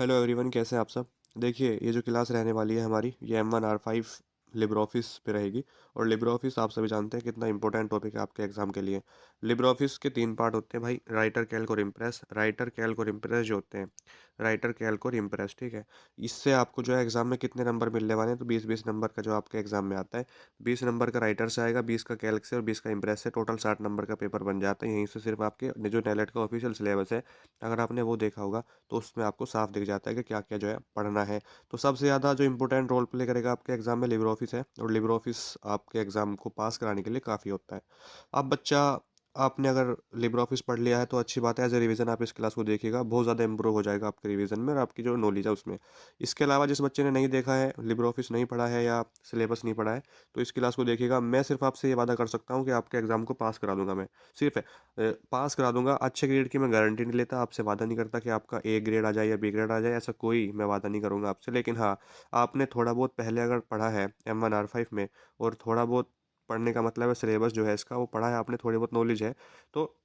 Hello everyone, कैसे हैं आप सब। देखिए, ये जो क्लास रहने वाली है हमारी, ये M1R5 लिब्रे ऑफिस पे रहेगी। और लिब्रे ऑफिस आप सभी जानते हैं कितना इंपॉर्टेंट टॉपिक है आपके एग्जाम के लिए। लिब्रे ऑफिस के 3 पार्ट होते हैं भाई, राइटर, कैल्क और इम्प्रेस। राइटर, कैल्क और इम्प्रेस जो होते हैं, राइटर, कैल्क और इम्प्रेस, ठीक है। इससे आपको जो है एग्जाम में कितने नंबर मिलने वाले हैं, तो 20-20 नंबर का जो आपके एग्जाम में आता है। 20 नंबर का राइटर से आएगा, 20 का कैल्क से और 20 का इम्प्रेस से, टोटल 60 नंबर का पेपर बन जाता है। यहीं से सिर्फ आपके जो नेलेट का ऑफिशियल सिलेबस है, अगर आपने वो देखा होगा तो उसमें आपको साफ दिख जाता है कि क्या क्या जो है पढ़ना है। तो सबसे ज़्यादा जो इंपॉर्टेंट रोल प्ले करेगा आपके एग्जाम में लिब्रे ऑफिस है, और लिब्रे ऑफिस आपके एग्जाम को पास कराने के लिए काफ़ी होता है। अब बच्चा, आपने अगर लिब्रे ऑफिस पढ़ लिया है तो अच्छी बात है, एज ए रिवीजन आप इस क्लास को देखिएगा, बहुत ज़्यादा इंप्रूव हो जाएगा आपके रिवीजन में और आपकी जो नॉलेज है उसमें। इसके अलावा जिस बच्चे ने नहीं देखा है, लिब्रे ऑफिस नहीं पढ़ा है या सिलेबस नहीं पढ़ा है, तो इस क्लास को देखिएगा। मैं सिर्फ आपसे ये वादा कर सकता हूँ कि आपके एग्जाम को पास करा दूंगा मैं। सिर्फ पास करा दूंगा। अच्छे ग्रेड की मैं गारंटी नहीं लेता, आपसे वादा नहीं करता कि आपका ए ग्रेड आ जाए या बी ग्रेड आ जाए, ऐसा कोई मैं वादा नहीं करूंगा आपसे। लेकिन हाँ, आपने थोड़ा बहुत पहले अगर पढ़ा है M1R5 में, और थोड़ा बहुत पढ़ने का मतलब है सिलेबस जो है इसका वो पढ़ा है आपने, थोड़ी बहुत नॉलेज है, तो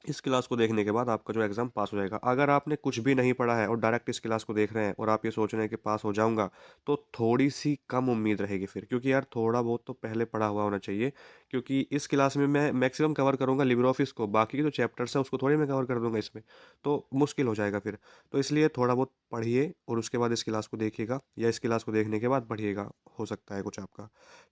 इस क्लास को देखने के बाद आपका जो एग्ज़ाम पास हो जाएगा। अगर आपने कुछ भी नहीं पढ़ा है और डायरेक्ट इस क्लास को देख रहे हैं और आप ये सोच रहे हैं कि पास हो जाऊंगा, तो थोड़ी सी कम उम्मीद रहेगी फिर, क्योंकि यार थोड़ा बहुत तो पहले पढ़ा हुआ होना चाहिए। क्योंकि इस क्लास में मैं मैक्सिमम कवर करूंगा लिब्रे ऑफिस को, बाकी के जो चैप्टर्स है उसको थोड़ी मैं कवर कर दूंगा इसमें, तो मुश्किल हो जाएगा फिर। तो इसलिए थोड़ा बहुत पढ़िए और उसके बाद इस क्लास को देखिएगा, या इस क्लास को देखने के बाद पढ़िएगा, हो सकता है कुछ आपका।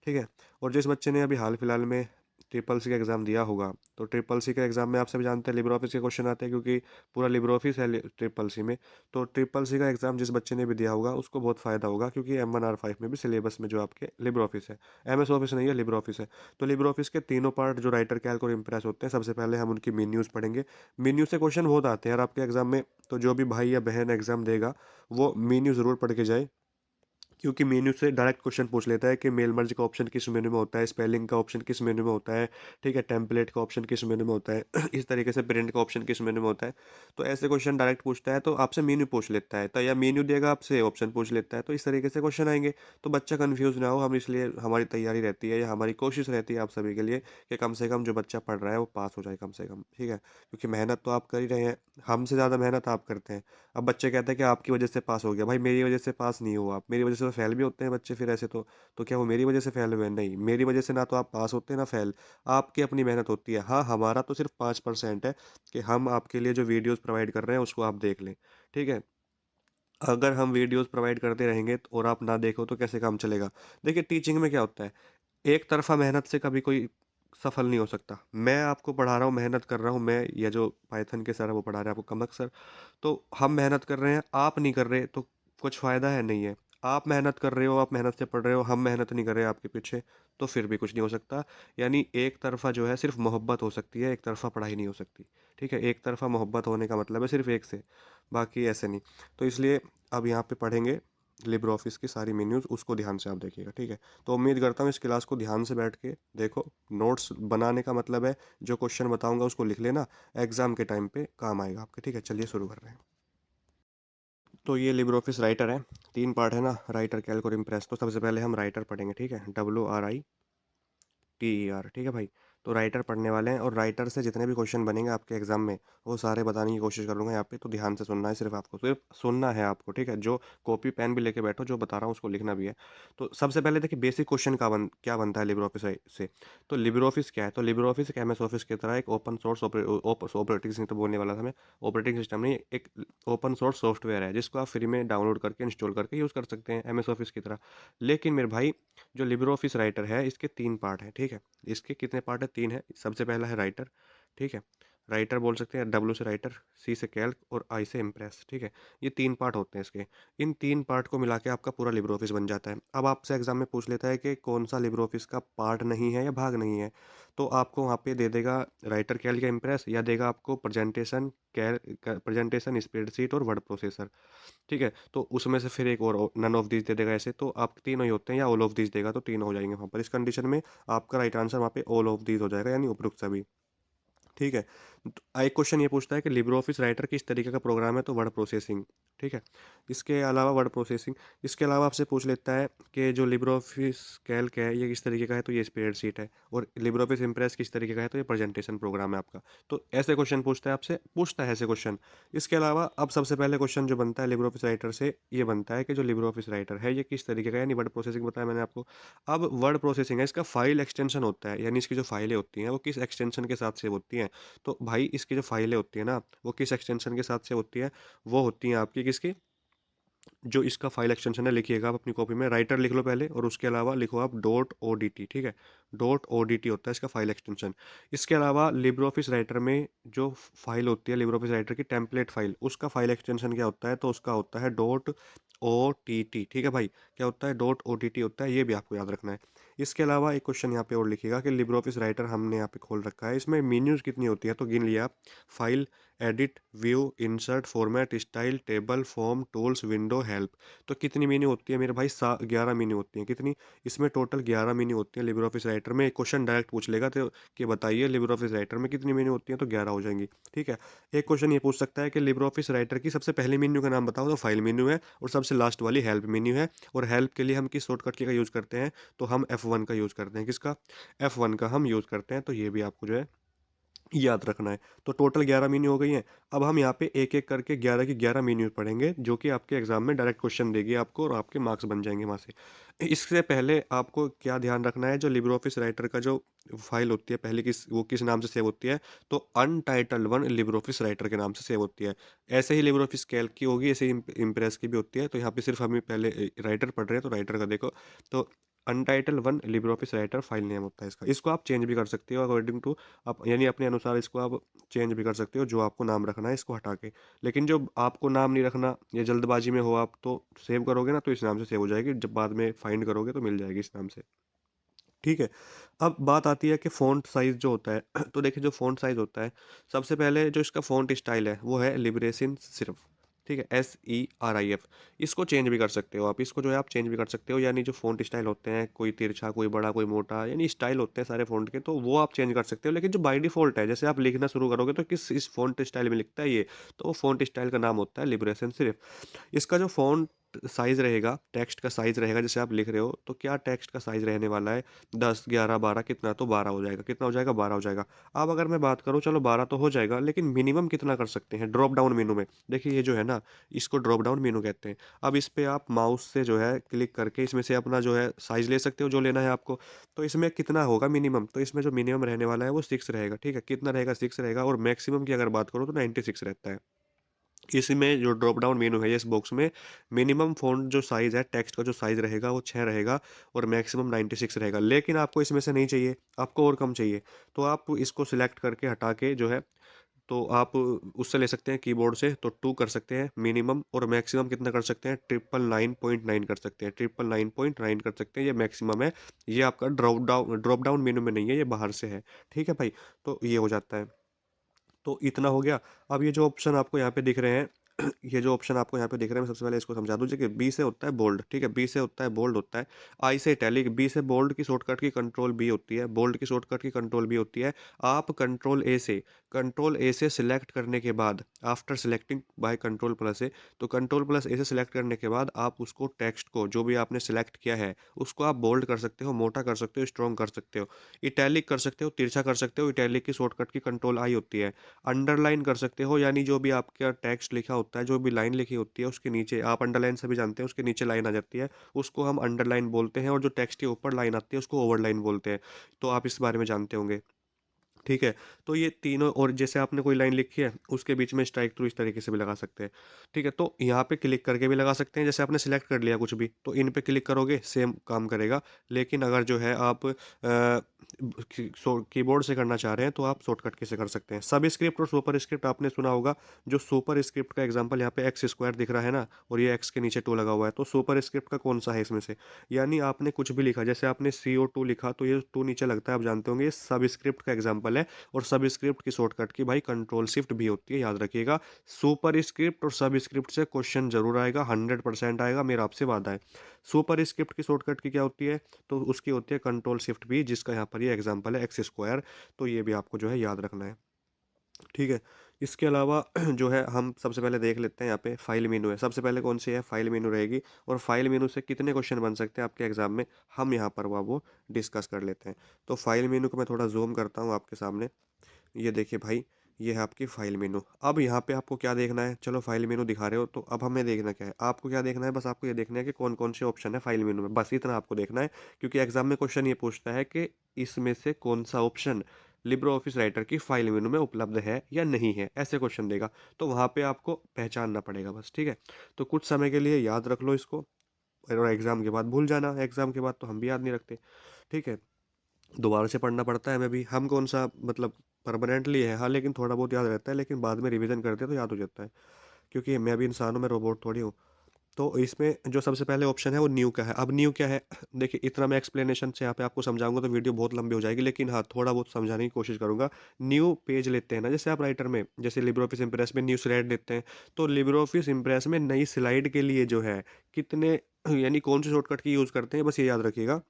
ठीक है। और जिस बच्चे ने अभी हाल फिलहाल में ट्रिपल सी का एग्ज़ाम दिया होगा, तो ट्रिपल सी के एग्ज़ाम में आप सभी जानते हैं लिब्रे ऑफिस के क्वेश्चन आते हैं, क्योंकि पूरा लिब्रे ऑफिस है ट्रिपल सी में। तो ट्रिपल सी का एग्ज़ाम जिस बच्चे ने भी दिया होगा उसको बहुत फ़ायदा होगा, क्योंकि M1R5 में भी सिलेबस में जो आपके लिब्रे ऑफिस है, MS ऑफिस नहीं है, लिब्रे ऑफिस है। तो लिब्रे ऑफिस के तीनों पार्ट जो राइटर, कैल्क और इम्प्रेस होते हैं, सबसे पहले हम उनकी मेन न्यूज़ पढ़ेंगे। मेन न्यूज़ से क्वेश्चन बहुत आते हैं यार आपके एग्जाम में, तो जो भी भाई या बहन एग्जाम देगा वो मेन न्यूज़ ज़रूर पढ़ के जाए। क्योंकि मेन्यू से डायरेक्ट क्वेश्चन पूछ लेता है कि मेल मर्ज का ऑप्शन किस मेन्यू में होता है, स्पेलिंग का ऑप्शन किस मेन्यू में होता है, ठीक है, टेम्पलेट का ऑप्शन किस मेन्यू में होता है, इस तरीके से प्रिंट का ऑप्शन किस मेन्यू में होता है। तो ऐसे क्वेश्चन डायरेक्ट पूछता है, तो आपसे मेन्यू पूछ लेता है, तो या मेन्यू देगा आपसे, ऑप्शन पूछ लेता है, तो इस तरीके से क्वेश्चन आएंगे। तो बच्चा कन्फ्यूज ना हो, हम इसलिए हमारी तैयारी रहती है या हमारी कोशिश रहती है आप सभी के लिए कि कम से कम जो बच्चा पढ़ रहा है वो पास हो जाए कम से कम, ठीक है। क्योंकि मेहनत तो आप कर ही रहे हैं, हमसे ज़्यादा मेहनत आप करते हैं। अब बच्चे कहते हैं कि आपकी वजह से पास हो गया, भाई मेरी वजह से पास नहीं हुआ, आप मेरी वजह से तो फेल भी होते हैं बच्चे फिर ऐसे तो क्या वो मेरी वजह से फेल हुए? नहीं, मेरी वजह से ना तो आप पास होते हैं ना फेल। आपकी अपनी मेहनत होती है। हाँ, हमारा तो सिर्फ 5% है कि हम आपके लिए जो वीडियोस प्रोवाइड कर रहे हैं उसको आप देख लें, ठीक है। अगर हम वीडियोस प्रोवाइड करते रहेंगे और आप ना देखो तो कैसे काम चलेगा। देखिए, टीचिंग में क्या होता है, एक तरफा मेहनत से कभी कोई सफल नहीं हो सकता। मैं आपको पढ़ा रहा हूँ, मेहनत कर रहा हूँ, मैं या जो पाइथन के सर है वो पढ़ा रहे हैं आपको, कमक सर, तो हम मेहनत कर रहे हैं, आप नहीं कर रहे, तो कुछ फ़ायदा है नहीं है। आप मेहनत कर रहे हो, आप मेहनत से पढ़ रहे हो, हम मेहनत नहीं कर रहे आपके पीछे, तो फिर भी कुछ नहीं हो सकता। यानी एक तरफ़ा जो है सिर्फ़ मोहब्बत हो सकती है, एक तरफ़ा पढ़ाई नहीं हो सकती। ठीक है? एक तरफ़ा मोहब्बत होने का मतलब है सिर्फ़ एक से, बाकी ऐसे नहीं। तो इसलिए अब यहाँ पे पढ़ेंगे लिब्रे ऑफिस की सारी मेन्यूज़, उसको ध्यान से आप देखिएगा, ठीक है? तो उम्मीद करता हूँ इस क्लास को ध्यान से बैठ के देखो। नोट्स बनाने का मतलब है जो क्वेश्चन बताऊँगा उसको लिख लेना, एग्ज़ाम के टाइम पे काम आएगा आपके, ठीक है? चलिए शुरू कर रहे हैं। तो ये लिब्रे ऑफिस राइटर है, 3 पार्ट है ना, राइटर, कैल्क और इम्प्रेस। तो सबसे पहले हम राइटर पढ़ेंगे, ठीक है? WRITER, ठीक है भाई। तो राइटर पढ़ने वाले हैं, और राइटर से जितने भी क्वेश्चन बनेंगे आपके एग्जाम में वो सारे बताने की कोशिश करूंगा यहाँ पे। तो ध्यान से सुनना है, सिर्फ आपको सिर्फ सुनना है आपको, ठीक है। जो कॉपी पेन भी लेके बैठो, जो बता रहा हूँ उसको लिखना भी है। तो सबसे पहले देखिए, बेसिक क्वेश्चन क्या बनता है लिब्रे ऑफिस से। तो लिब्रे ऑफिस क्या है, तो लिब्रे ऑफिस एक MS ऑफिस की तरह एक ओपन सोर्स ऑपरेटिंग सिस्टम, तो बोलने वाला था मैं, ऑपरेटिंग सिस्टम नहीं, एक ओपन सोर्स सॉफ्टवेयर है जिसको आप फ्री में डाउनलोड करके इंस्टॉल करके यूज़ कर सकते हैं MS ऑफिस की तरह। लेकिन मेरे भाई, जो लिब्रे ऑफिस राइटर है इसके 3 पार्ट हैं, ठीक है। इसके कितने पार्ट है? 3 है। सबसे पहला है राइटर, ठीक है। राइटर बोल सकते हैं, W से राइटर, C से कैल्क और I से इम्प्रेस, ठीक है। ये 3 पार्ट होते हैं इसके। इन 3 पार्ट को मिला के आपका पूरा लिब्रे ऑफिस बन जाता है। अब आपसे एग्जाम में पूछ लेता है कि कौन सा लिब्रे ऑफिस का पार्ट नहीं है या भाग नहीं है, तो आपको वहाँ पे दे देगा राइटर, कैल्क या इम्प्रेस, या देगा आपको प्रेजेंटेशन, प्रेजेंटेशन, स्प्रेडशीट और वर्ड प्रोसेसर, ठीक है। तो उसमें से फिर एक और नन ऑफ दीज दे देगा ऐसे, तो आप तीनों ही होते हैं, या ऑल ऑफ दीज देगा तो तीनों हो जाएंगे वहाँ पर। इस कंडीशन में आपका राइट आंसर वहाँ पे ऑल ऑफ दीज हो जाएगा, यानी उपरोक्त सभी, ठीक है। तो एक क्वेश्चन ये पूछता है कि लिब्रे ऑफिस राइटर किस तरीके का प्रोग्राम है, तो वर्ड प्रोसेसिंग, ठीक है। इसके अलावा वर्ड प्रोसेसिंग, इसके अलावा आपसे पूछ लेता है कि जो लिब्रे ऑफिस कैल्क है ये किस तरीके का है, तो ये स्प्रेडशीट है, और लिब्रे ऑफिस इम्प्रेस किस तरीके का है, तो ये प्रेजेंटेशन प्रोग्राम है आपका। तो ऐसे क्वेश्चन पूछता है आपसे, पूछता है ऐसे क्वेश्चन। इसके अलावा अब सबसे पहले क्वेश्चन जो बनता है लिब्रे ऑफिस राइटर से, ये बनता है कि जो लिब्रे ऑफिस राइटर है ये किस तरीके का है, यानी वर्ड प्रोसेसिंग बताया मैंने आपको। अब वर्ड प्रोसेसिंग है, इसका फाइल एक्सटेंशन होता है, यानी इसकी जो फाइलें होती हैं वो किस एक्सटेंशन के साथ सेव होती हैं। तो भाई इसकी जो फाइलें होती है ना, वो किस एक्सटेंशन के साथ सेव होती है, वो होती हैं आपकी किसकी, जो इसका फाइल एक्सटेंशन है लिखिएगा आप अपनी कॉपी में, राइटर लिख लो पहले, और उसके अलावा लिखो आप डॉट ओडीटी, ठीक है। डॉट ओडीटी होता है इसका फाइल एक्सटेंशन। इसके अलावा लिब्रे ऑफिस राइटर में जो फाइल होती है लिब्रे ऑफिस राइटर की टेम्पलेट फाइल, उसका फाइल एक्सटेंशन क्या होता है, तो उसका होता है डॉट ओ टी टी, ठीक है भाई। क्या होता है, डॉट ओ टी टी होता है, ये भी आपको याद रखना है। इसके अलावा एक क्वेश्चन यहाँ पे और लिखिएगा कि लिब्रे ऑफिस राइटर हमने यहाँ पे खोल रखा है, इसमें मेन्यूज कितनी होती है, तो गिन लिया आप। File, edit, view, insert, format, style, table, form, tools, window, help. तो कितनी मीनिंग होती है मेरे भाई, 11 मीनिंग होती है। कितनी, इसमें टोटल 11 मीनिंग होती है लिब्रे ऑफिस राइटर में। एक क्वेश्चन डायरेक्ट पूछ लेगा तो कि बताइए लिब्रे ऑफिस राइटर में कितनी मीनिंग होती है, तो 11 हो जाएंगी, ठीक है। एक क्वेश्चन ये पूछ सकता है कि लिब्रे ऑफिस राइटर की सबसे पहली मीन्यू का नाम बताओ, तो फाइल मीन्यू है, और सबसे लास्ट वाली हेल्प मीन्यू है। और हेल्प के लिए हम किस शॉर्टकट की का यूज़ करते हैं, तो हम F1 का यूज़ करते हैं। किसका, F1 का हम यूज़ करते हैं। तो ये भी आपको जो है याद रखना है। तो टोटल 11 मीन्यू हो गई हैं। अब हम यहाँ पे एक-एक करके 11 की 11 मीन्यू पढ़ेंगे, जो कि आपके एग्ज़ाम में डायरेक्ट क्वेश्चन देगी आपको, और आपके मार्क्स बन जाएँगे वहाँ से। इससे पहले आपको क्या ध्यान रखना है, जो लिब्रे ऑफिस राइटर का जो फ़ाइल होती है पहले वो किस नाम से सेव होती है, तो untitled one Libre office writer के नाम से सेव होती है। ऐसे ही लिब्रे ऑफिस कैल्क की होगी, ऐसे ही इम्प्रेस की भी होती है। तो यहाँ पे सिर्फ हमें पहले राइटर पढ़ रहे हैं, तो राइटर का देखो। तो untitled one Libre office writer file name होता है इसका। इसको आप चेंज भी कर सकते हो अकॉर्डिंग टू, आप यानी अपने अनुसार इसको आप चेंज भी कर सकते हो, जो आपको नाम रखना है इसको हटा के। लेकिन जो आपको नाम नहीं रखना, या जल्दबाजी में हो आप, तो सेव करोगे ना तो इस नाम से सेव हो जाएगी, जब बाद में फाइंड करोगे तो मिल जाएगी इस नाम से, ठीक है। अब बात आती है कि फ़ॉन्ट साइज़ जो होता है तो देखिए जो फ़ॉन्ट साइज़ होता है, सबसे पहले जो इसका फ़ॉन्ट स्टाइल है वो है लिबरेशन सिर्फ, ठीक है, SERIF। इसको चेंज भी कर सकते हो आप, इसको जो है आप चेंज भी कर सकते हो, यानी जो फ़ॉन्ट स्टाइल होते हैं, कोई तिरछा, कोई बड़ा, कोई मोटा, यानी स्टाइल होते हैं सारे फ़ॉन्ट के, तो वो आप चेंज कर सकते हो। लेकिन जो बाय डिफ़ॉल्ट है, जैसे आप लिखना शुरू करोगे तो किस इस फ़ॉन्ट स्टाइल में लिखता है ये, तो वो फ़ॉन्ट स्टाइल का नाम होता है लिबरेशन सिर्फ। इसका जो फ़ॉन्ट साइज़ रहेगा, टेक्स्ट का साइज़ रहेगा, जैसे आप लिख रहे हो तो क्या टेक्स्ट का साइज़ रहने वाला है, 10, 11, 12 कितना, तो 12 हो जाएगा। कितना हो जाएगा, 12 हो जाएगा। अब अगर मैं बात करूँ, चलो 12 तो हो जाएगा, लेकिन मिनिमम कितना कर सकते हैं ड्रॉप डाउन मेनू में। देखिए ये जो है ना, इसको ड्रॉप डाउन मेनू कहते हैं। अब इस पे आप माउस से जो है क्लिक करके इसमें से अपना जो है साइज़ ले सकते हो जो लेना है आपको। तो इसमें कितना होगा मिनिमम, तो इसमें जो मिनिमम रहने वाला है वो 6 रहेगा, ठीक है। कितना रहेगा, 6 रहेगा, और मैक्सिमम की अगर बात करूँ तो 96 रहता है। इसमें जो ड्रॉप डाउन मेनू है इस बॉक्स में, मिनिमम फ़ॉन्ट जो साइज़ है, टेक्स्ट का जो साइज़ रहेगा वो 6 रहेगा, और मैक्सिमम 96 रहेगा। लेकिन आपको इसमें से नहीं चाहिए, आपको और कम चाहिए, तो आप इसको सिलेक्ट करके हटा के जो है, तो आप उससे ले सकते हैं कीबोर्ड से, तो 2 कर सकते हैं मिनिमम, और मैक्सिमम कितना कर सकते हैं, 999.9 कर सकते हैं, 999.9 कर सकते हैं, ये मैक्सिमम है। ये आपका ड्रॉप डाउन मेनू में नहीं है, ये बाहर से है, ठीक है भाई? तो ये हो जाता है। तो इतना हो गया। अब ये जो ऑप्शन आपको यहाँ पे दिख रहे हैं ये जो ऑप्शन आपको यहाँ पे दिख रहे हैं, मैं सबसे पहले इसको समझा दूँ कि बी से होता है बोल्ड, ठीक है, बी से होता है बोल्ड होता है, आई से इटैलिक, बी से बोल्ड की शॉर्टकट की कंट्रोल बी होती है, बोल्ड की शॉर्टकट की कंट्रोल बी होती है। आप कंट्रोल ए से सिलेक्ट करने के बाद, after selecting by control plus A, तो कंट्रोल प्लस ए से सिलेक्ट करने के बाद आप उसको टेक्स्ट को जो भी आपने सिलेक्ट किया है उसको आप बोल्ड कर सकते हो, मोटा कर सकते हो, स्ट्रॉन्ग कर सकते हो, इटैलिक कर सकते हो, तिरछा कर सकते हो। इटैलिक की शॉर्टकट की कंट्रोल आई होती है। अंडरलाइन कर सकते हो, यानी जो भी आपका टेक्स्ट लिखा होता है, जो भी लाइन लिखी होती है उसके नीचे, आप अंडरलाइन सभी जानते हैं, उसके नीचे लाइन आ जाती है, उसको हम अंडरलाइन बोलते हैं, और जो टेक्स्ट के ऊपर लाइन आती है उसको ओवरलाइन बोलते हैं। तो आप इस बारे में जानते होंगे। ठीक है, तो ये तीनों, और जैसे आपने कोई लाइन लिखी है, उसके बीच में स्ट्राइक थ्रू इस तरीके से भी लगा सकते हैं। ठीक है, तो यहाँ पे क्लिक करके भी लगा सकते हैं, जैसे आपने सिलेक्ट कर लिया कुछ भी, तो इन पे क्लिक करोगे सेम काम करेगा। लेकिन अगर जो है आप कीबोर्ड से करना चाह रहे हैं, तो आप शॉर्टकट की से कर सकते हैं। सब स्क्रिप्ट और सुपर स्क्रिप्ट आपने सुना होगा। जो सुपर स्क्रिप्ट का एग्जाम्पल यहाँ पे एक्स स्क्वायर दिख रहा है ना, और ये एक्स के नीचे 2 लगा हुआ है, तो सुपर स्क्रिप्ट का कौन सा है इसमें से, यानी आपने कुछ भी लिखा, जैसे आपने CO2 लिखा, तो ये 2 नीचे लगता है, आप जानते होंगे, ये सब स्क्रिप्ट का एग्जाम्पल है। और सब स्क्रिप्ट की शॉर्टकट की भाई कंट्रोल शिफ्ट भी होती है, याद रखिएगा। सुपर स्क्रिप्ट और सब स्क्रिप्ट से क्वेश्चन जरूर आएगा, 100% आएगा, मेरा आपसे वादा है। सुपर स्क्रिप्ट की शॉर्टकट की क्या होती है, तो उसकी होती है कंट्रोल शिफ्ट भी, जिसका यहाँ पर ये एग्जांपल है एक्स स्क्वायर। तो ये भी आपको जो है याद रखना है, ठीक है। इसके अलावा जो है हम सबसे पहले देख लेते हैं, यहाँ पे फाइल मेनू है। सबसे पहले कौन सी है, फाइल मेनू रहेगी। और फाइल मेनू से कितने क्वेश्चन बन सकते हैं आपके एग्जाम में, हम यहाँ पर वो डिस्कस कर लेते हैं। तो फाइल मेनू को मैं थोड़ा जूम करता हूँ आपके सामने। ये देखिए भाई, ये है आपकी फाइल मेनू। अब यहाँ पे आपको क्या देखना है, चलो फाइल मेनू दिखा रहे हो तो अब हमें देखना क्या है, आपको क्या देखना है, बस आपको ये देखना है कि कौन कौन से ऑप्शन है फाइल मेनू में, बस इतना आपको देखना है। क्योंकि एग्जाम में क्वेश्चन ये पूछता है कि इसमें से कौन सा ऑप्शन लिब्रे ऑफिस राइटर की फाइल मेनू में उपलब्ध है या नहीं है, ऐसे क्वेश्चन देगा। तो वहाँ पे आपको पहचानना पड़ेगा बस, ठीक है। तो कुछ समय के लिए याद रख लो इसको, और एग्जाम के बाद भूल जाना। एग्जाम के बाद तो हम भी याद नहीं रखते, ठीक है। दोबारा से पढ़ना पड़ता है हमें भी, हम कौन सा मतलब परमानेंटली है, हाँ, लेकिन थोड़ा बहुत याद रहता है, लेकिन बाद में रिवीजन करते हैं तो याद हो जाता है। क्योंकि मैं भी इंसान हूँ, मैं रोबोट थोड़ी हूँ। तो इसमें जो सबसे पहले ऑप्शन है वो न्यू का है। अब न्यू क्या है देखिए, इतना मैं एक्सप्लेनेशन से यहाँ पे आपको समझाऊंगा तो वीडियो बहुत लंबी हो जाएगी, लेकिन हाँ, थोड़ा बहुत समझाने की कोशिश करूंगा। न्यू पेज लेते हैं ना, जैसे आप राइटर में, जैसे लिब्रे ऑफिस इंप्रेस में न्यू स्लाइड लेते हैं। तो लिब्रे ऑफिस इंप्रेस में नई स्लाइड के लिए जो है कितने, यानी कौन से शॉर्टकट की यूज़ करते हैं, बस ये याद रखिएगा।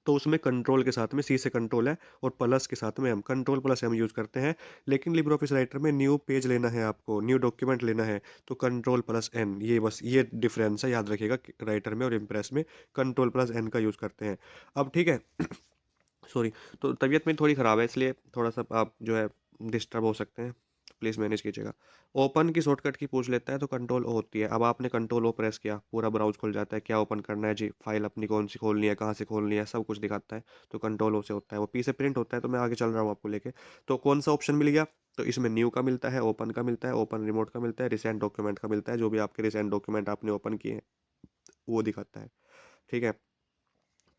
तो उसमें कंट्रोल के साथ में सी से कंट्रोल है, और प्लस के साथ में M, control plus M use करते हैं। लेकिन लिब्रे ऑफिस राइटर में न्यू पेज लेना है आपको, न्यू डॉक्यूमेंट लेना है, तो कंट्रोल प्लस एन, ये बस ये डिफरेंस है, याद रखिएगा। राइटर में और इम्प्रेस में कंट्रोल प्लस एन का यूज़ करते हैं। अब ठीक है। सॉरी। तो तबीयत मेरी थोड़ी ख़राब है, इसलिए थोड़ा सा आप जो है डिस्टर्ब हो सकते हैं, प्लीज़ मैनेज कीजिएगा। ओपन की शॉर्टकट की पूछ लेता है तो कंट्रोल ओ होती है। अब आपने कंट्रोल ओ प्रेस किया, पूरा ब्राउज खुल जाता है, क्या ओपन करना है जी, फाइल अपनी कौन सी खोलनी है, कहाँ से खोलनी है, सब कुछ दिखाता है। तो कंट्रोल ओ से होता है, वो पी से प्रिंट होता है। तो मैं आगे चल रहा हूँ आपको लेके। तो कौन सा ऑप्शन मिल गया, तो इसमें न्यू का मिलता है, ओपन का मिलता है, ओपन रिमोट का मिलता है, रिसेंट डॉक्यूमेंट का मिलता है, जो भी आपके रिसेंट डॉक्यूमेंट आपने ओपन किए हैं वो दिखाता है, ठीक है।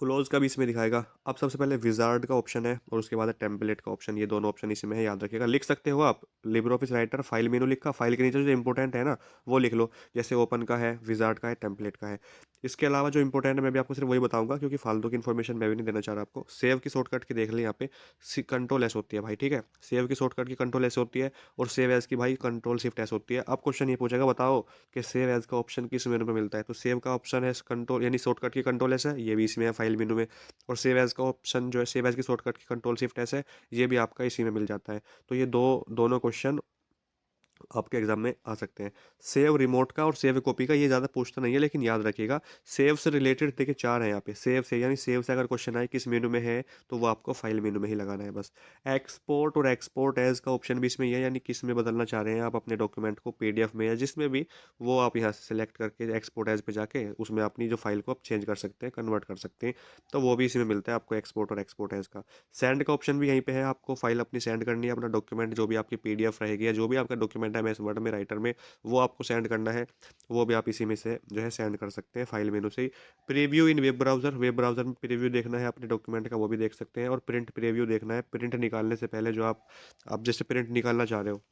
क्लोज का भी इसमें दिखाएगा। अब सबसे पहले विजार्ड का ऑप्शन है, और उसके बाद है टेम्पलेट का ऑप्शन, ये दोनों ऑप्शन इसमें है, याद रखिएगा। लिख सकते हो आप, Libre office writer file menu लिखा, फाइल के नीचे जो इंपॉर्टेंट है ना वो लिख लो, जैसे ओपन का है, विजार्ड का है, टेम्पलेट का है। इसके अलावा जो इंपॉर्टेंट है मैं भी आपको सिर्फ वही बताऊंगा, क्योंकि फालतू की इन्फॉर्मेशन मैं भी नहीं देना चाह रहा आपको। सेव की शॉर्टकट की देख लें यहाँ पे, कंट्रोल एस होती है भाई, ठीक है। सेव की शॉर्टकट की कंट्रोल एस होती है, और सेव एज की भाई कंट्रोल शिफ्ट एस होती है। अब क्वेश्चन ये पूछेगा, बताओ कि सेव एज का ऑप्शन किस मेनू में मिलता है, तो सेव का ऑप्शन है कंट्रोल, यानी शॉर्टकट की कंट्रोल एस है, ये भी इसमें है फाइल मेनू में। और सेव एज़ का ऑप्शन जो है, सेव एज़ की shortcut key control shift S है, ये भी आपका इसी में मिल जाता है। तो ये दोनों क्वेश्चन आपके एग्जाम में आ सकते हैं। सेव रिमोट का और सेव कॉपी का ये ज़्यादा पूछता नहीं है, लेकिन याद रखिएगा सेव से रिलेटेड देखिए चार हैं यहाँ पे। सेव से, यानी सेव से अगर क्वेश्चन आए किस मेनू में है, तो वो आपको फाइल मेनू में ही लगाना है बस। एक्सपोर्ट और एक्सपोर्ट एज का ऑप्शन भी इसमें ही है, यानी किस में बदलना चाह रहे हैं आप अपने डॉक्यूमेंट को, पीडीएफ में या जिसमें भी, वो आप यहाँ से सिलेक्ट करके एक्सपोर्ट एज पे जाके उसमें अपनी जो फाइल को आप चेंज कर सकते हैं, कन्वर्ट कर सकते हैं। तो वो भी इसमें मिलता है आपको, एक्सपोर्ट और एक्सपोर्ट एज का। सेंड का ऑप्शन भी यहीं पे है, आपको फाइल अपनी सेंड करनी है, अपना डॉक्यूमेंट जो भी आपकी पीडीएफ रहेगी या जो भी आपका डॉक्यूमेंट है एमएस वर्ड में, राइटर में, वो आपको सेंड करना है। वो भी आप इसी में से जो है सेंड कर सकते हैं, फाइल मेनू से ही। प्रीव्यू इन वेब ब्राउज़र, वेब ब्राउज़र में प्रीव्यू देखना है अपने डॉक्यूमेंट का, वो भी देख सकते हैं। और प्रिंट प्रीव्यू देखना है, प्रिंट निकालने से पहले जो आप जैसे प्रिंट निकालना चाह रहे हो,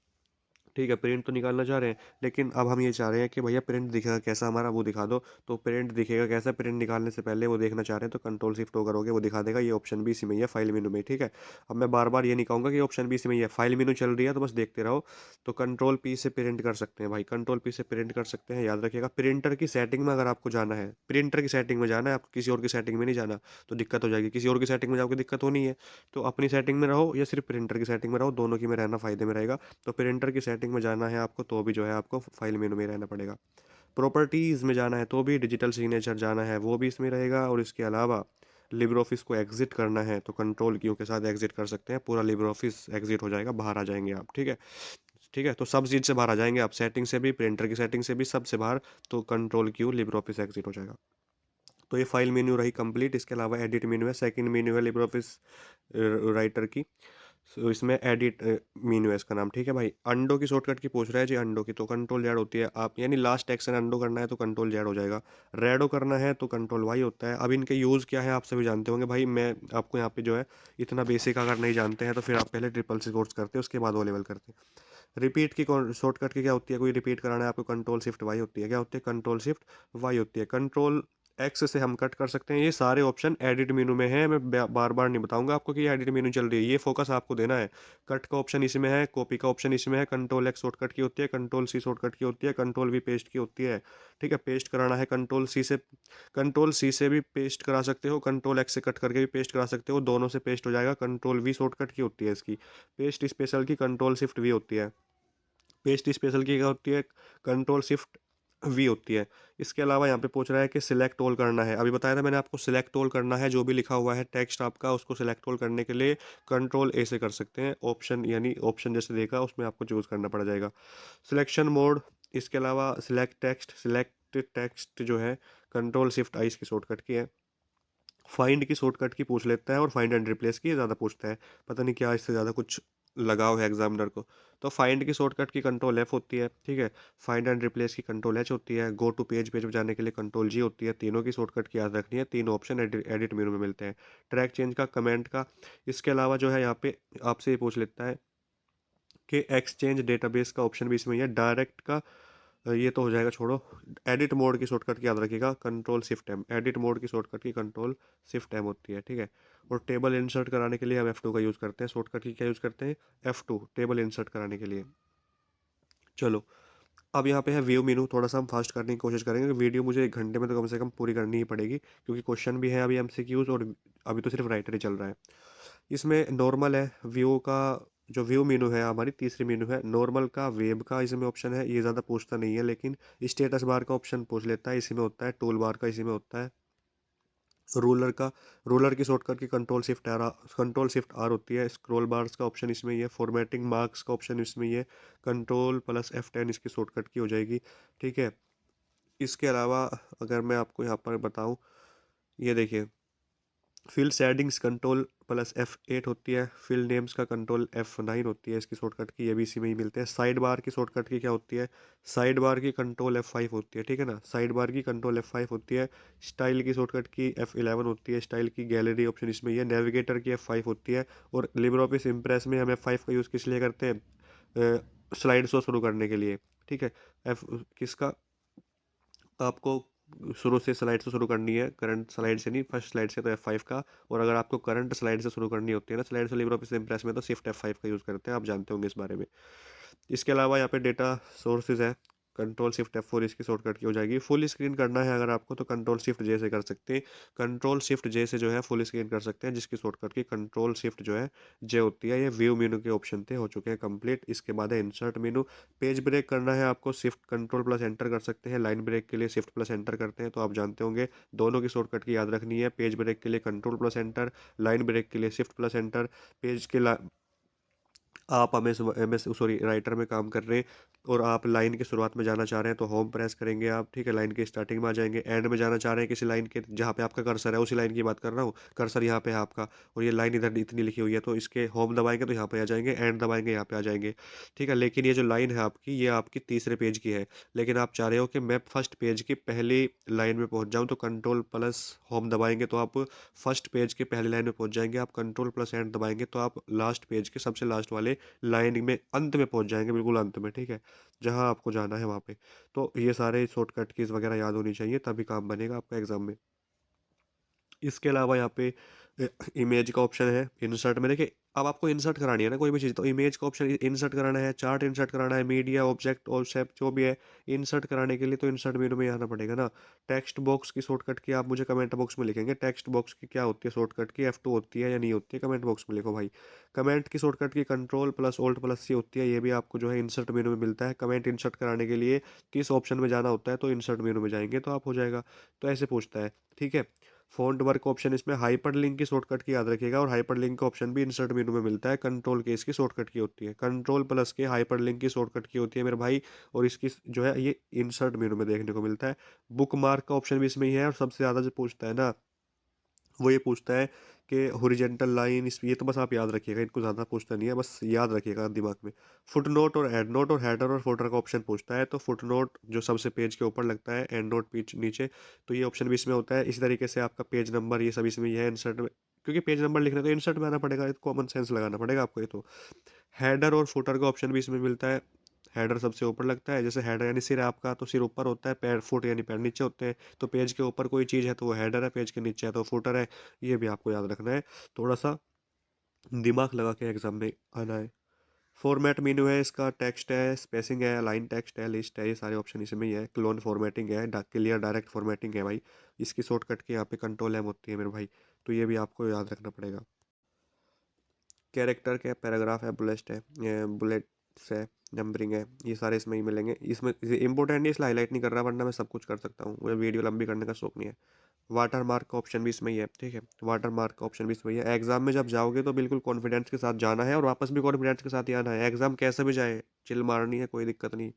ठीक है, प्रिंट तो निकालना चाह रहे हैं, लेकिन अब हम ये चाह रहे हैं कि भैया प्रिंट दिखेगा कैसा हमारा, वो दिखा दो। तो प्रिंट दिखेगा कैसा, प्रिंट निकालने से पहले वो देखना चाह रहे हैं, तो कंट्रोल शिफ्ट ओ करोगे, वो दिखा देगा। ये ऑप्शन भी इसी में ही है, फाइल मेनू में, ठीक है। अब मैं बार बार ये नहीं कहूँगा कि ऑप्शन भी इसी में ही है, फाइल मेनू चल रही है तो बस देखते रहो। तो कंट्रोल पी से प्रिंट कर सकते हैं भाई, कंट्रोल पी से प्रिंट कर सकते हैं, याद रखिएगा। प्रिंटर की सेटिंग में अगर आपको जाना है, प्रिंटर की सेटिंग में जाना है, आपको किसी और की सेटिंग में नहीं जाना, तो दिक्कत हो जाएगी। किसी और की सेटिंग में जाओगे दिक्कत होनी है, तो अपनी सेटिंग में रहो या सिर्फ प्रिंटर की सेटिंग में रहो, दोनों की में रहना फ़ायदे में रहेगा। तो प्रिंटर की सेटिंग में जाना है आपको, तो भी जो है आपको फाइल मेनू में रहना पड़ेगा। प्रॉपर्टीज़ में जाना है तो भी डिजिटल सिग्नेचर जाना है, वो भी इसमें रहेगा। और इसके अलावा लिब्रे ऑफिस को एग्जिट करना है तो कंट्रोल क्यू के साथ एग्जिट कर सकते हैं, पूरा लिब्रे ऑफिस एग्जिट हो जाएगा, बाहर आ जाएंगे आप, ठीक है। ठीक है, तो सब चीज़ से बाहर आ जाएंगे आप, सेटिंग से भी, प्रिंटर की सेटिंग से भी, सबसे बाहर। तो control Q, Libre office exit हो जाएगा। तो ये फाइल मेन्यू रही कंप्लीट। इसके अलावा एडिट मेन्यू है, सेकंड मेन्यू है लिब्रे ऑफिस राइटर की। सो इसमें एडिट मेन्यू है इसका नाम, ठीक है भाई। अंडो की शॉर्टकट की पूछ रहा है जी, अंडो की तो कंट्रोल जेड होती है। आप यानी लास्ट एक्शन अंडो करना है तो कंट्रोल जेड हो जाएगा, रेडो करना है तो कंट्रोल वाई होता है। अब इनके यूज़ क्या है आप सभी जानते होंगे भाई, मैं आपको यहाँ पे जो है इतना बेसिक अगर नहीं जानते हैं तो फिर आप पहले ट्रिपल सी कोर्स करते हैं, उसके बाद वो लेवल करते हैं। रिपीट की शॉर्टकट की क्या होती है, कोई रिपीट कराना है आपको, कंट्रोल शिफ्ट वाई होती है। क्या होती है, कंट्रोल शिफ्ट वाई होती है। कंट्रोल एक्स से हम कट कर सकते हैं। ये सारे ऑप्शन एडिट मेनू में है, मैं बार बार नहीं बताऊंगा आपको कि ये एडिट मेनू चल रही है, ये फोकस आपको देना है। कट का ऑप्शन इसमें है, कॉपी का ऑप्शन इसमें है, कंट्रोल एक्स शॉर्टकट की होती है, कंट्रोल सी शॉर्टकट की होती है, कंट्रोल वी पेस्ट की होती है, ठीक है। पेस्ट कराना है कंट्रोल सी से, कंट्रोल सी से भी पेस्ट करा सकते हो, कंट्रोल एक्स से कट करके भी पेस्ट करा सकते हो, दोनों से पेस्ट हो जाएगा। कंट्रोल वी शॉर्टकट की होती है इसकी, पेस्ट स्पेशल की कंट्रोल शिफ्ट वी होती है। पेस्ट स्पेशल की क्या होती है, कंट्रोल शिफ्ट वी होती है। इसके अलावा यहाँ पे पूछ रहा है कि सिलेक्ट ऑल करना है, अभी बताया था मैंने आपको सिलेक्ट ऑल करना है, जो भी लिखा हुआ है टेक्स्ट आपका उसको सिलेक्ट ऑल करने के लिए कंट्रोल ए से कर सकते हैं, ऑप्शन यानी ऑप्शन जैसे देखा उसमें आपको चूज़ करना पड़ जाएगा। सिलेक्शन मोड, इसके अलावा सिलेक्ट टेक्स्ट जो है कंट्रोल शिफ्ट आई इसकी शॉर्टकट की है। फाइंड की शॉर्टकट की पूछ लेता है और फाइंड एंड रिप्लेस की ज़्यादा पूछता है, पता नहीं क्या इससे ज़्यादा कुछ लगाव है एग्जामिनर को। तो फाइंड की शॉर्टकट की कंट्रोल एफ होती है, ठीक है। फाइंड एंड रिप्लेस की कंट्रोल एच होती है। गो टू पेज पेज पे जाने के लिए कंट्रोल जी होती है। तीनों की शॉर्टकट की याद रखनी है, तीनों ऑप्शन एडिट मेनू में मिलते हैं। ट्रैक चेंज का, कमेंट का। इसके अलावा जो है यहाँ पे आपसे ये पूछ लेता है कि एक्सचेंज डेटाबेस का ऑप्शन भी इसमें ही है। डायरेक्ट का ये तो हो जाएगा, छोड़ो। एडिट मोड की शॉर्टकट की याद रखिएगा, control shift M. Edit mode की shortcut key control shift M होती है, ठीक है। और टेबल इंसर्ट कराने के लिए हम F2 का यूज़ करते हैं। शॉर्टकट की क्या यूज़ करते हैं, F2, टेबल इंसर्ट कराने के लिए। चलो, अब यहाँ पे है व्यू मेनू, थोड़ा सा हम फास्ट करने की कोशिश करेंगे। वीडियो मुझे 1 घंटे में तो कम से कम पूरी करनी ही पड़ेगी, क्योंकि क्वेश्चन भी है अभी MCQs, और अभी तो सिर्फ राइटर ही चल रहा है। इसमें नॉर्मल है व्यू का, जो व्यू मेनू है हमारी तीसरी मेनू है। नॉर्मल का, वेब का इसमें ऑप्शन है, ये ज़्यादा पूछता नहीं है, लेकिन स्टेटस बार का ऑप्शन पूछ लेता है, इसी में होता है। टूल बार का इसी में होता है। रूलर का, रूलर की shortcut key control shift R होती है। स्क्रॉल बार्स का ऑप्शन इसमें ही है। फॉर्मेटिंग मार्क्स का ऑप्शन इसमें ही है। कंट्रोल प्लस F10 इसकी शॉर्टकट की हो जाएगी, ठीक है। इसके अलावा अगर मैं आपको यहाँ पर बताऊँ, ये देखिए, field settings control plus F8 होती है। फील्ड नेम्स का कंट्रोल F9 होती है इसकी शॉर्टकट की, ये भी इसी में ही मिलते हैं। साइड बार की शॉर्टकट की क्या होती है, साइड बार की कंट्रोल F5 होती है, ठीक है ना। साइड बार की कंट्रोल F5 होती है। स्टाइल की शॉर्टकट की F11 होती है। स्टाइल की गैलरी ऑप्शन इसमें ही है। नेविगेटर की F5 होती है। और लिबर ऑफिस इम्प्रेस में हम F5 का यूज़ किस लिए करते हैं, स्लाइड शो शुरू करने के लिए, ठीक है। एफ किसका, आपको शुरू से स्लाइड से शुरू करनी है, करंट स्लाइड से नहीं, फर्स्ट स्लाइड से, तो F5 का। और अगर आपको करंट स्लाइड से शुरू करनी होती है ना, स्लाइड से लिबर ऑफिस इम्प्रेस में, तो शिफ्ट F5 का यूज़ करते हैं, आप जानते होंगे इस बारे में। इसके अलावा यहाँ पे डेटा सोर्सेज है, कंट्रोल शिफ्ट F4 इसकी शॉर्टकट की हो जाएगी। फुल स्क्रीन करना है अगर आपको, तो कंट्रोल शिफ्ट जे से कर सकते हैं। कंट्रोल शिफ्ट जे से जो है फुल स्क्रीन कर सकते हैं, जिसकी शॉर्टकट की कंट्रोल शिफ्ट जो है जे होती है। ये व्यू मेनू के ऑप्शन थे, हो चुके हैं कंप्लीट। इसके बाद है इंसर्ट मेनू। पेज ब्रेक करना है आपको, शिफ्ट कंट्रोल प्लस एंटर कर सकते हैं। लाइन ब्रेक के लिए शिफ्ट प्लस एंटर करते हैं, तो आप जानते होंगे। दोनों की शॉर्टकट की याद रखनी है। पेज ब्रेक के लिए control plus enter, line break के लिए शिफ्ट प्लस एंटर। पेज के आप एम एस सॉरी राइटर में काम कर रहे हैं और आप लाइन की शुरुआत में जाना चाह रहे हैं, तो होम प्रेस करेंगे आप, ठीक है। लाइन की स्टार्टिंग में आ जाएंगे। एंड में जाना चाह रहे हैं किसी लाइन के, जहाँ पे आपका कर्सर है, उसी लाइन की बात कर रहा हूँ। कर्सर यहाँ पे है आपका, और ये लाइन इधर इतनी लिखी हुई है, तो इसके होम दबाएंगे तो यहाँ पे आ जाएंगे, एंड दबाएंगे यहाँ पे आ जाएंगे, ठीक है। लेकिन ये जो लाइन है आपकी, ये आपकी तीसरे पेज की है, लेकिन आप चाह रहे हो कि मैं फर्स्ट पेज की पहली लाइन में पहुँच जाऊँ, तो कंट्रोल प्लस होम दबाएंगे तो आप फर्स्ट पेज की पहली लाइन में पहुँच जाएंगे। आप कंट्रोल प्लस एंड दबाएंगे तो आप लास्ट पेज के सबसे लास्ट वाले लाइन में अंत में पहुंच जाएंगे, बिल्कुल अंत में, ठीक है, जहां आपको जाना है वहां पे। तो ये सारे शॉर्टकट कीज वगैरह याद होनी चाहिए, तभी काम बनेगा आपका एग्जाम में। इसके अलावा यहाँ पे इमेज का ऑप्शन है इंसर्ट में। देखिए, अब आपको इंसर्ट करानी है ना कोई भी चीज़, तो इमेज का ऑप्शन इंसर्ट कराना है, चार्ट इंसर्ट कराना है, मीडिया ऑब्जेक्ट और शेप जो भी है, इंसर्ट कराने के लिए तो इंसर्ट मेनू में आना पड़ेगा ना। टेक्स्ट बॉक्स की शॉर्टकट की आप मुझे कमेंट बॉक्स में लिखेंगे, टेक्स्ट बॉक्स की क्या होती है शॉर्टकट की, F2 होती है या नहीं होती है, कमेंट बॉक्स में लिखो भाई। कमेंट की shortcut key control plus alt plus सी होती है, ये भी आपको जो है इंसर्ट मेनू में मिलता है। कमेंट इंसर्ट कराने के लिए किस ऑप्शन में जाना होता है, तो इंसर्ट मेनू में जाएंगे तो आप हो जाएगा। तो ऐसे पूछता है, ठीक है। फ़ॉन्ट वर्क ऑप्शन इसमें हाइपरलिंक की शॉर्टकट की याद रखिएगा, और हाइपरलिंक का ऑप्शन भी इंसर्ट मेनू में मिलता है। कंट्रोल के इसकी शॉर्टकट की होती है, कंट्रोल प्लस के हाइपरलिंक की शॉर्टकट की होती है मेरे भाई। और इसकी जो है ये इंसर्ट मेनू में देखने को मिलता है। बुक मार्क का ऑप्शन भी इसमें ही है, और सबसे ज़्यादा जो पूछता है ना, वो ये पूछता है कि हॉरिजेंटल लाइन, इस ये तो बस आप याद रखिएगा, इनको ज़्यादा पूछता नहीं है, बस याद रखिएगा दिमाग में। फुट नोट और एंड नोट और हेडर और फुटर का ऑप्शन पूछता है, तो फुट नोट जो सबसे पेज के ऊपर लगता है, एंड नोट पीछ नीचे, तो ये ऑप्शन भी इसमें होता है। इसी तरीके से आपका पेज नंबर, ये सब इसमें ही है इंसर्ट में, क्योंकि पेज नंबर लिखना तो इंसर्ट में आना पड़ेगा, कॉमन सेंस लगाना पड़ेगा आपको ये तो। हेडर और फुटर का ऑप्शन भी इसमें मिलता है। हेडर सबसे ऊपर लगता है, जैसे हेडर यानी सिर आपका, तो सिर ऊपर होता है, पैर फुट यानी पैर नीचे होते हैं। तो पेज के ऊपर कोई चीज़ है तो वो हेडर है, पेज के नीचे है तो फुटर है। ये भी आपको याद रखना है, थोड़ा सा दिमाग लगा के एग्जाम में आना है। फॉर्मेट मेन्यू है इसका, टेक्स्ट है, स्पेसिंग है, लाइन टेक्स्ट है, लिस्ट है, ये सारे ऑप्शन इसमें ही है। क्लोन फॉर्मेटिंग है, क्लियर डायरेक्ट फॉर्मेटिंग है भाई। इसकी शॉर्टकट की यहाँ पे कंट्रोल एम होती है मेरे भाई, तो ये भी आपको याद रखना पड़ेगा। कैरेक्टर के पैराग्राफ है, बुलेट है, बुलेट है, नंबरिंग है, ये सारे इसमें ही मिलेंगे। इसमें इंपॉर्टेंट नहीं इसलिए हाईलाइट नहीं कर रहा, वरना मैं सब कुछ कर सकता हूँ, मुझे वीडियो लंबी करने का शौक नहीं है। वाटर मार्क का ऑप्शन भी इसमें ही है, ठीक है, वाटर मार्क का ऑप्शन भी इसमें ही है। एग्जाम में जब जाओगे तो बिल्कुल कॉन्फिडेंस के साथ जाना है और वापस भी कॉन्फिडेंस के साथ ही आना है। एग्जाम कैसे भी जाए चिल मारनी है, कोई दिक्कत नहीं,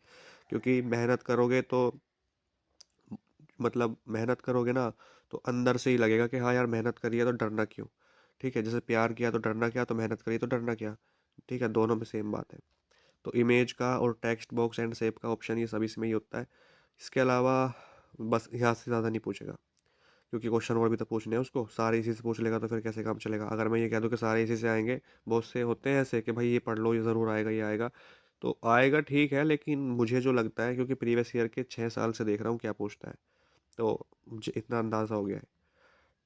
क्योंकि मेहनत करोगे तो मतलब मेहनत करोगे ना तो अंदर से ही लगेगा कि हाँ यार मेहनत करी है तो डरना क्यों। ठीक है, जैसे प्यार किया तो डरना क्या, तो मेहनत करी तो डरना क्या। ठीक है, दोनों में सेम बात है। तो इमेज का और टेक्स्ट बॉक्स एंड शेप का ऑप्शन ये सब इसमें ही होता है। इसके अलावा बस यहाँ से ज़्यादा नहीं पूछेगा, क्योंकि क्वेश्चन और भी तो पूछने हैं उसको, सारे इसी से पूछ लेगा तो फिर कैसे काम चलेगा। अगर मैं ये कह दूँ कि सारे इसी से आएंगे, बहुत से होते हैं ऐसे कि भाई ये पढ़ लो ये ज़रूर आएगा ये आएगा, तो आएगा ठीक है, लेकिन मुझे जो लगता है, क्योंकि प्रीवियस ईयर के 6 साल से देख रहा हूँ क्या पूछता है, तो मुझे इतना अंदाज़ा हो गया है।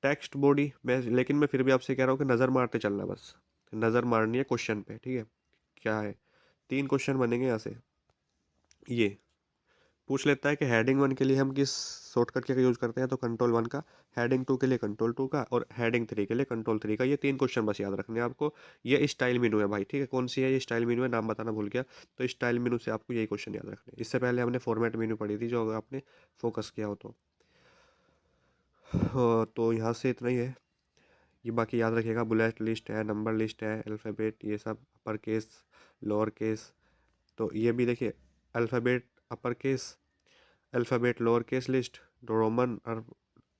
टेक्स्ट बॉडी मैं, लेकिन मैं फिर भी आपसे कह रहा हूँ कि नज़र मारते चलना, बस नज़र मारनी है क्वेश्चन पे, ठीक है। क्या है, 3 क्वेश्चन बनेंगे यहाँ से। ये पूछ लेता है कि हेडिंग 1 के लिए हम किस शॉर्टकट का यूज़ करते हैं, तो कंट्रोल 1 का। हेडिंग 2 के लिए कंट्रोल 2 का, और हेडिंग 3 के लिए कंट्रोल 3 का। ये 3 क्वेश्चन बस याद रखने हैं आपको। ये स्टाइल मेनू है भाई, ठीक है, कौन सी है ये स्टाइल मेनू है, नाम बताना भूल गया। तो स्टाइल मेनू से आपको यही क्वेश्चन याद रखने हैं। इससे पहले हमने फॉर्मेट मेनू पढ़ी थी, जो अगर आपने फोकस किया हो तो। हाँ, तो यहाँ से इतना ही है। ये बाकी याद रखिएगा, बुलेट लिस्ट है, नंबर लिस्ट है, अल्फ़ाबेट, ये सब अपर केस लोअर केस। तो ये भी देखिए, alphabet upper case, alphabet lower case list, Roman और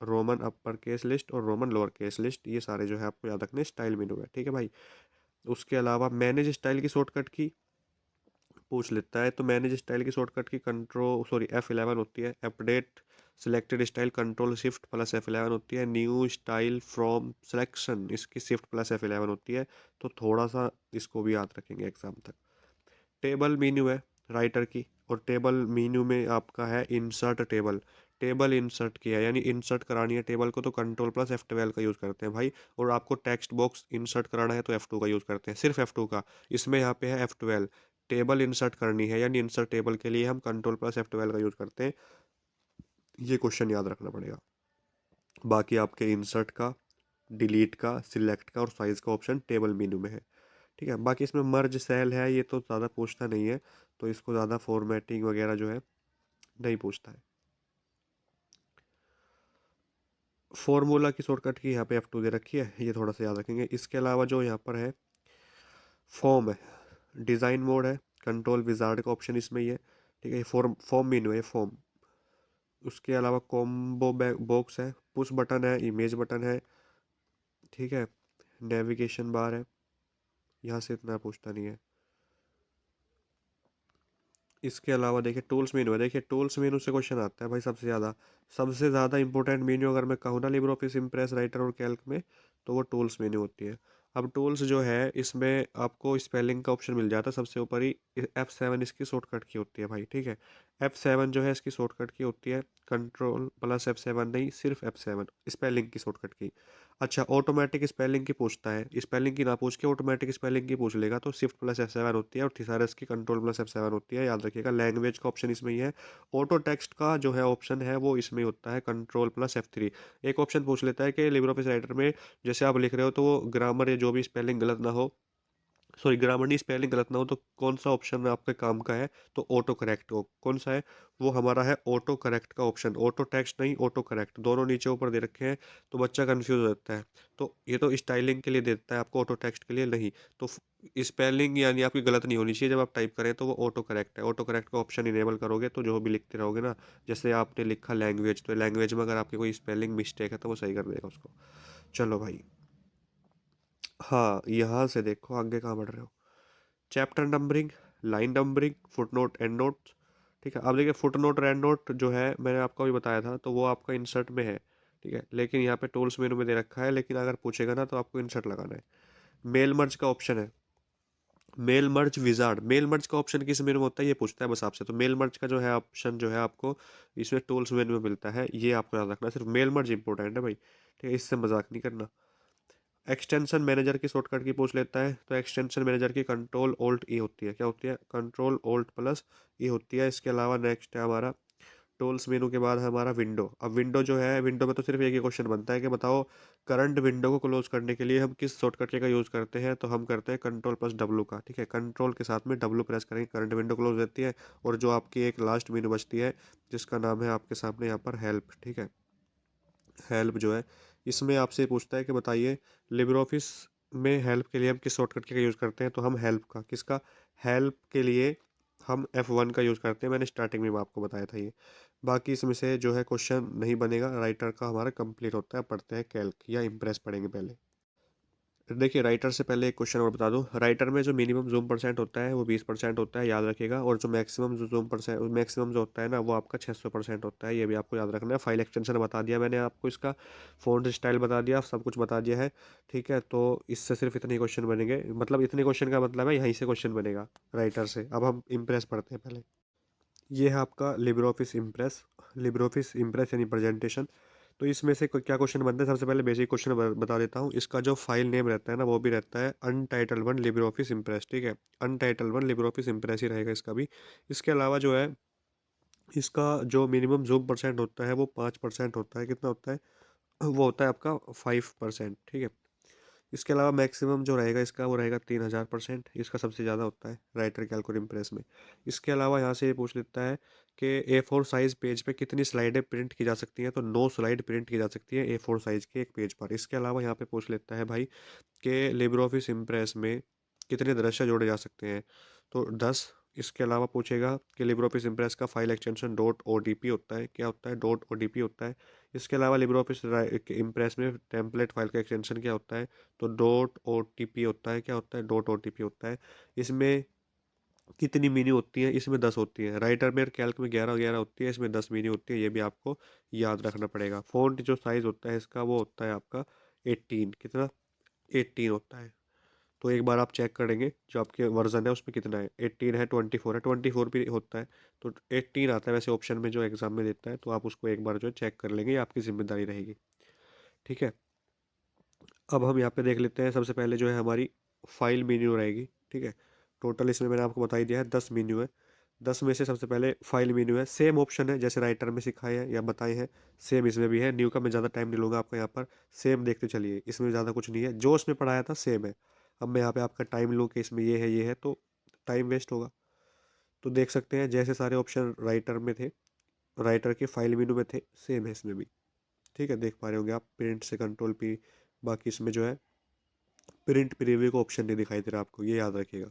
रोमन अपर केस लिस्ट और रोमन लोअर केस लिस्ट, ये सारे जो है आपको याद रखने स्टाइल मेनू है, ठीक है भाई। उसके अलावा मैनेज स्टाइल की शॉर्टकट की पूछ लेता है, तो मैनेज स्टाइल की शॉर्टकट की F11 होती है। Update selected style control shift plus F11 होती है। न्यू स्टाइल फ्रॉम सिलेक्शन इसकी शिफ्ट प्लस F11 होती है। तो थोड़ा सा इसको भी याद रखेंगे एग्जाम तक। टेबल मीन्यू है राइटर की, और टेबल मीन्यू में आपका है इंसर्ट टेबल। टेबल इंसर्ट किया यानी इंसर्ट करानी है टेबल को, तो कंट्रोल+F12 का यूज़ करते हैं भाई। और आपको टेक्स्ट बॉक्स इंसर्ट कराना है तो F2 का यूज़ करते हैं, सिर्फ F2 का। इसमें यहाँ पे है F12। टेबल इंसर्ट करनी है यानी इंसर्ट टेबल के लिए हम कंट्रोल+F12 का यूज़ करते हैं। ये क्वेश्चन याद रखना पड़ेगा। बाकी आपके इंसर्ट का, डिलीट का, सिलेक्ट का और साइज का ऑप्शन टेबल मेन्यू में है, ठीक है। बाकी इसमें मर्ज सेल है, ये तो ज़्यादा पूछता नहीं है, तो इसको ज़्यादा फॉर्मेटिंग वगैरह जो है नहीं पूछता है। फॉर्मूला की शॉर्टकट की यहाँ पे F2 दे रखी है, ये थोड़ा सा याद रखेंगे। इसके अलावा जो यहाँ पर है फॉर्म है, डिज़ाइन मोड है, कंट्रोल विजार्ड का ऑप्शन इसमें ही है, ठीक है। ये फॉर्म मेन्यू है, फॉर्म। उसके अलावा कॉम्बो बॉक्स है, पुश बटन है, इमेज बटन है, ठीक है। नेविगेशन बार है, यहाँ से इतना पूछता नहीं है। इसके अलावा देखिए टूल्स मेनू है, देखिए टूल्स मेनू से क्वेश्चन आता है भाई सबसे ज़्यादा इंपॉर्टेंट मेन्यू अगर मैं कहूँ ना लिब्रे ऑफिस इम्प्रेस राइटर और कैल्क में, तो वो टूल्स मेन्यू होती है। अब टूल्स जो है इसमें आपको स्पेलिंग का ऑप्शन मिल जाता है सबसे ऊपर ही। F7 इसकी शॉर्टकट की होती है भाई, ठीक है। F7 जो है इसकी शॉर्टकट की होती है, कंट्रोल+F7 नहीं, सिर्फ F7 स्पेलिंग की शॉर्टकट की। अच्छा, ऑटोमेटिक स्पेलिंग की पूछता है, स्पेलिंग की ना पूछ के ऑटोमेटिक स्पेलिंग की पूछ लेगा, तो शिफ्ट+F7 होती है, और थिसारस की कंट्रोल+F7 होती है, याद रखिएगा। लैंग्वेज का ऑप्शन इसमें ही है। ऑटो टेक्स्ट का जो है ऑप्शन है वो इसमें होता है कंट्रोल+F3। एक ऑप्शन पूछ लेता है कि लिब्रे ऑफिस राइटर में जैसे आप लिख रहे हो तो वो ग्रामर या जो भी स्पेलिंग गलत ना हो, सॉरी ग्रामर नहीं, स्पेलिंग गलत ना हो, तो कौन सा ऑप्शन आपके काम का है, तो ऑटो करेक्ट हो कौन सा है, वो हमारा है ऑटो करेक्ट का ऑप्शन। ऑटो टेक्स्ट नहीं, ऑटो करेक्ट, दोनों नीचे ऊपर दे रखे हैं, तो बच्चा कंफ्यूज हो जाता है। तो ये तो स्टाइलिंग के लिए देता है आपको, ऑटो टेक्स्ट के लिए नहीं। तो स्पेलिंग यानी आपकी गलत नहीं होनी चाहिए जब आप टाइप करें, तो वो ऑटो करेक्ट है। ऑटो करेक्ट का ऑप्शन इनेबल करोगे तो जो भी लिखते रहोगे ना, जैसे आपने लिखा लैंग्वेज, तो लैंग्वेज में अगर आपकी कोई स्पेलिंग मिस्टेक है तो वो सही कर देगा उसको। चलो भाई, हाँ यहाँ से देखो आगे कहाँ बढ़ रहे हो। Chapter numbering, line numbering, footnote, and note, ठीक है। अब देखिए फुटनोट और एंड नोट जो है मैंने आपको अभी बताया था, तो वो आपका इंसर्ट में है, ठीक है, लेकिन यहाँ पे टूल्स मेनू में दे रखा है, लेकिन अगर पूछेगा ना तो आपको इंसर्ट लगाना है। मेल मर्ज का ऑप्शन है, mail merge wizard, mail merge का ऑप्शन किस मेनू में होता है ये पूछता है बस आपसे। तो मेल मर्ज का जो है ऑप्शन जो है आपको इसमें टूल्स मेनू में मिलता है, ये आपको याद रखना है। सिर्फ मेल मर्ज इंपॉर्टेंट है भाई, ठीक है, इससे मजाक नहीं करना। एक्सटेंशन मैनेजर की शॉर्टकट की पूछ लेता है, तो एक्सटेंशन मैनेजर की कंट्रोल ऑल्ट ई होती है, क्या होती है, कंट्रोल ऑल्ट प्लस ई होती है। इसके अलावा नेक्स्ट है हमारा टूल्स मेनू के बाद है हमारा विंडो। अब विंडो जो है, विंडो में तो सिर्फ एक ही क्वेश्चन बनता है कि बताओ करंट विंडो को क्लोज करने के लिए हम किस शॉर्टकट का यूज़ करते हैं, तो हम करते हैं कंट्रोल प्लस डब्लू का। ठीक है, कंट्रोल के साथ में डब्लू प्रेस करेंगे, करंट विंडो क्लोज रहती है। और जो आपकी एक लास्ट मेनू बचती है जिसका नाम है आपके सामने यहाँ पर हेल्प। ठीक है, हेल्प जो है इसमें आपसे पूछता है कि बताइए लिब्रे ऑफिस में हेल्प के लिए हम किस शॉर्टकट का यूज़ करते हैं, तो हम हेल्प का, किसका, हेल्प के लिए हम F1 का यूज़ करते हैं। मैंने स्टार्टिंग में आपको बताया था ये। बाकी इसमें से जो है क्वेश्चन नहीं बनेगा, राइटर का हमारा कंप्लीट होता है। पढ़ते हैं कैल्क या इम्प्रेस पढ़ेंगे पहले। देखिए राइटर से पहले एक क्वेश्चन और बता दूं, राइटर में जो मिनिमम जूम परसेंट होता है वो 20% होता है, याद रखिएगा। और जो मैक्सिमम जो जूम परसेंट, मैक्सिमम जो होता है ना, वो आपका 600% होता है, ये भी आपको याद रखना है। फाइल एक्सटेंशन बता दिया मैंने आपको, इसका फ़ॉन्ट स्टाइल बता दिया, सब कुछ बता दिया है। ठीक है, तो इससे सिर्फ इतने क्वेश्चन बनेंगे, मतलब इतने क्वेश्चन का मतलब है यहीं से क्वेश्चन बनेगा राइटर से। अब हम इम्प्रेस पढ़ते हैं पहले। ये है आपका Libre office impress, Libre office impress यानी प्रेजेंटेशन। तो इसमें से क्या क्वेश्चन बनता है, सबसे पहले बेसिक क्वेश्चन बता देता हूँ। इसका जो फाइल नेम रहता है ना, वो भी रहता है untitled one LibreOffice Impress. ठीक है, untitled one LibreOffice Impress ही रहेगा इसका भी। इसके अलावा जो है इसका जो मिनिमम जूम परसेंट होता है वो 5% होता है। कितना होता है, वो होता है आपका 5%। ठीक है, इसके अलावा मैक्सिमम जो रहेगा इसका वो रहेगा 3000%, इसका सबसे ज़्यादा होता है राइटर कैलकुलस इम्प्रेस में। इसके अलावा यहाँ से ये पूछ लेता है कि A4 साइज़ पेज पे कितनी स्लाइडें प्रिंट की जा सकती हैं, तो 9 स्लाइड प्रिंट की जा सकती है A4 साइज़ के एक पेज पर। इसके अलावा यहाँ पे पूछ लेता है भाई कि लिब्रे ऑफिस इम्प्रेस में कितने दृश्य जोड़े जा सकते हैं, तो 10। इसके अलावा पूछेगा कि लिब्रे ऑफिस इम्प्रेस का फाइल एक्सटेंशन डॉट ODP होता है, क्या होता है, डॉट ODP होता है। इसके अलावा लिब्रे ऑफिस इम्प्रेस में टेम्पलेट फाइल का एक्सटेंशन क्या होता है, तो डॉट OTP होता है, क्या होता है, डॉट OTP होता है। इसमें कितनी मीनी होती है, इसमें 10 होती है। राइटर में और कैल्क में 11 11 होती है, इसमें 10 मीनी होती है, ये भी आपको याद रखना पड़ेगा। फ़ॉन्ट जो साइज़ होता है इसका वो होता है आपका 18, कितना, 18 होता है। तो एक बार आप चेक करेंगे जो आपके वर्जन है उसमें कितना है, 18 है, 24 है, 24 भी होता है, तो 18 आता है वैसे ऑप्शन में जो एग्जाम में देता है। तो आप उसको एक बार जो है चेक कर लेंगे, ये आपकी जिम्मेदारी रहेगी। ठीक है, अब हम यहाँ पे देख लेते हैं। सबसे पहले जो है हमारी फाइल मेन्यू रहेगी। ठीक है, टोटल इसमें मैंने आपको बता ही दिया है 10 मेन्यू है। 10 में से सबसे पहले फाइल मेन्यू है, सेम ऑप्शन है जैसे राइटर में सिखाए हैं या बताए हैं, सेम इसमें भी है। न्यू का मैं ज़्यादा टाइम नहीं लूँगा आपका यहाँ पर, सेम देखते चलिए, इसमें ज़्यादा कुछ नहीं है, जो उसमें पढ़ाया था सेम है। अब मैं यहाँ पे आपका टाइम लूँ कि इसमें ये है तो टाइम वेस्ट होगा। तो देख सकते हैं जैसे सारे ऑप्शन राइटर में थे, राइटर के फाइल मेनू में थे, सेम है इसमें भी। ठीक है, देख पा रहे होंगे आप, प्रिंट से कंट्रोल P। बाकी इसमें जो है प्रिंट प्रीव्यू का ऑप्शन नहीं दिखाई दे रहा आपको, ये याद रखिएगा।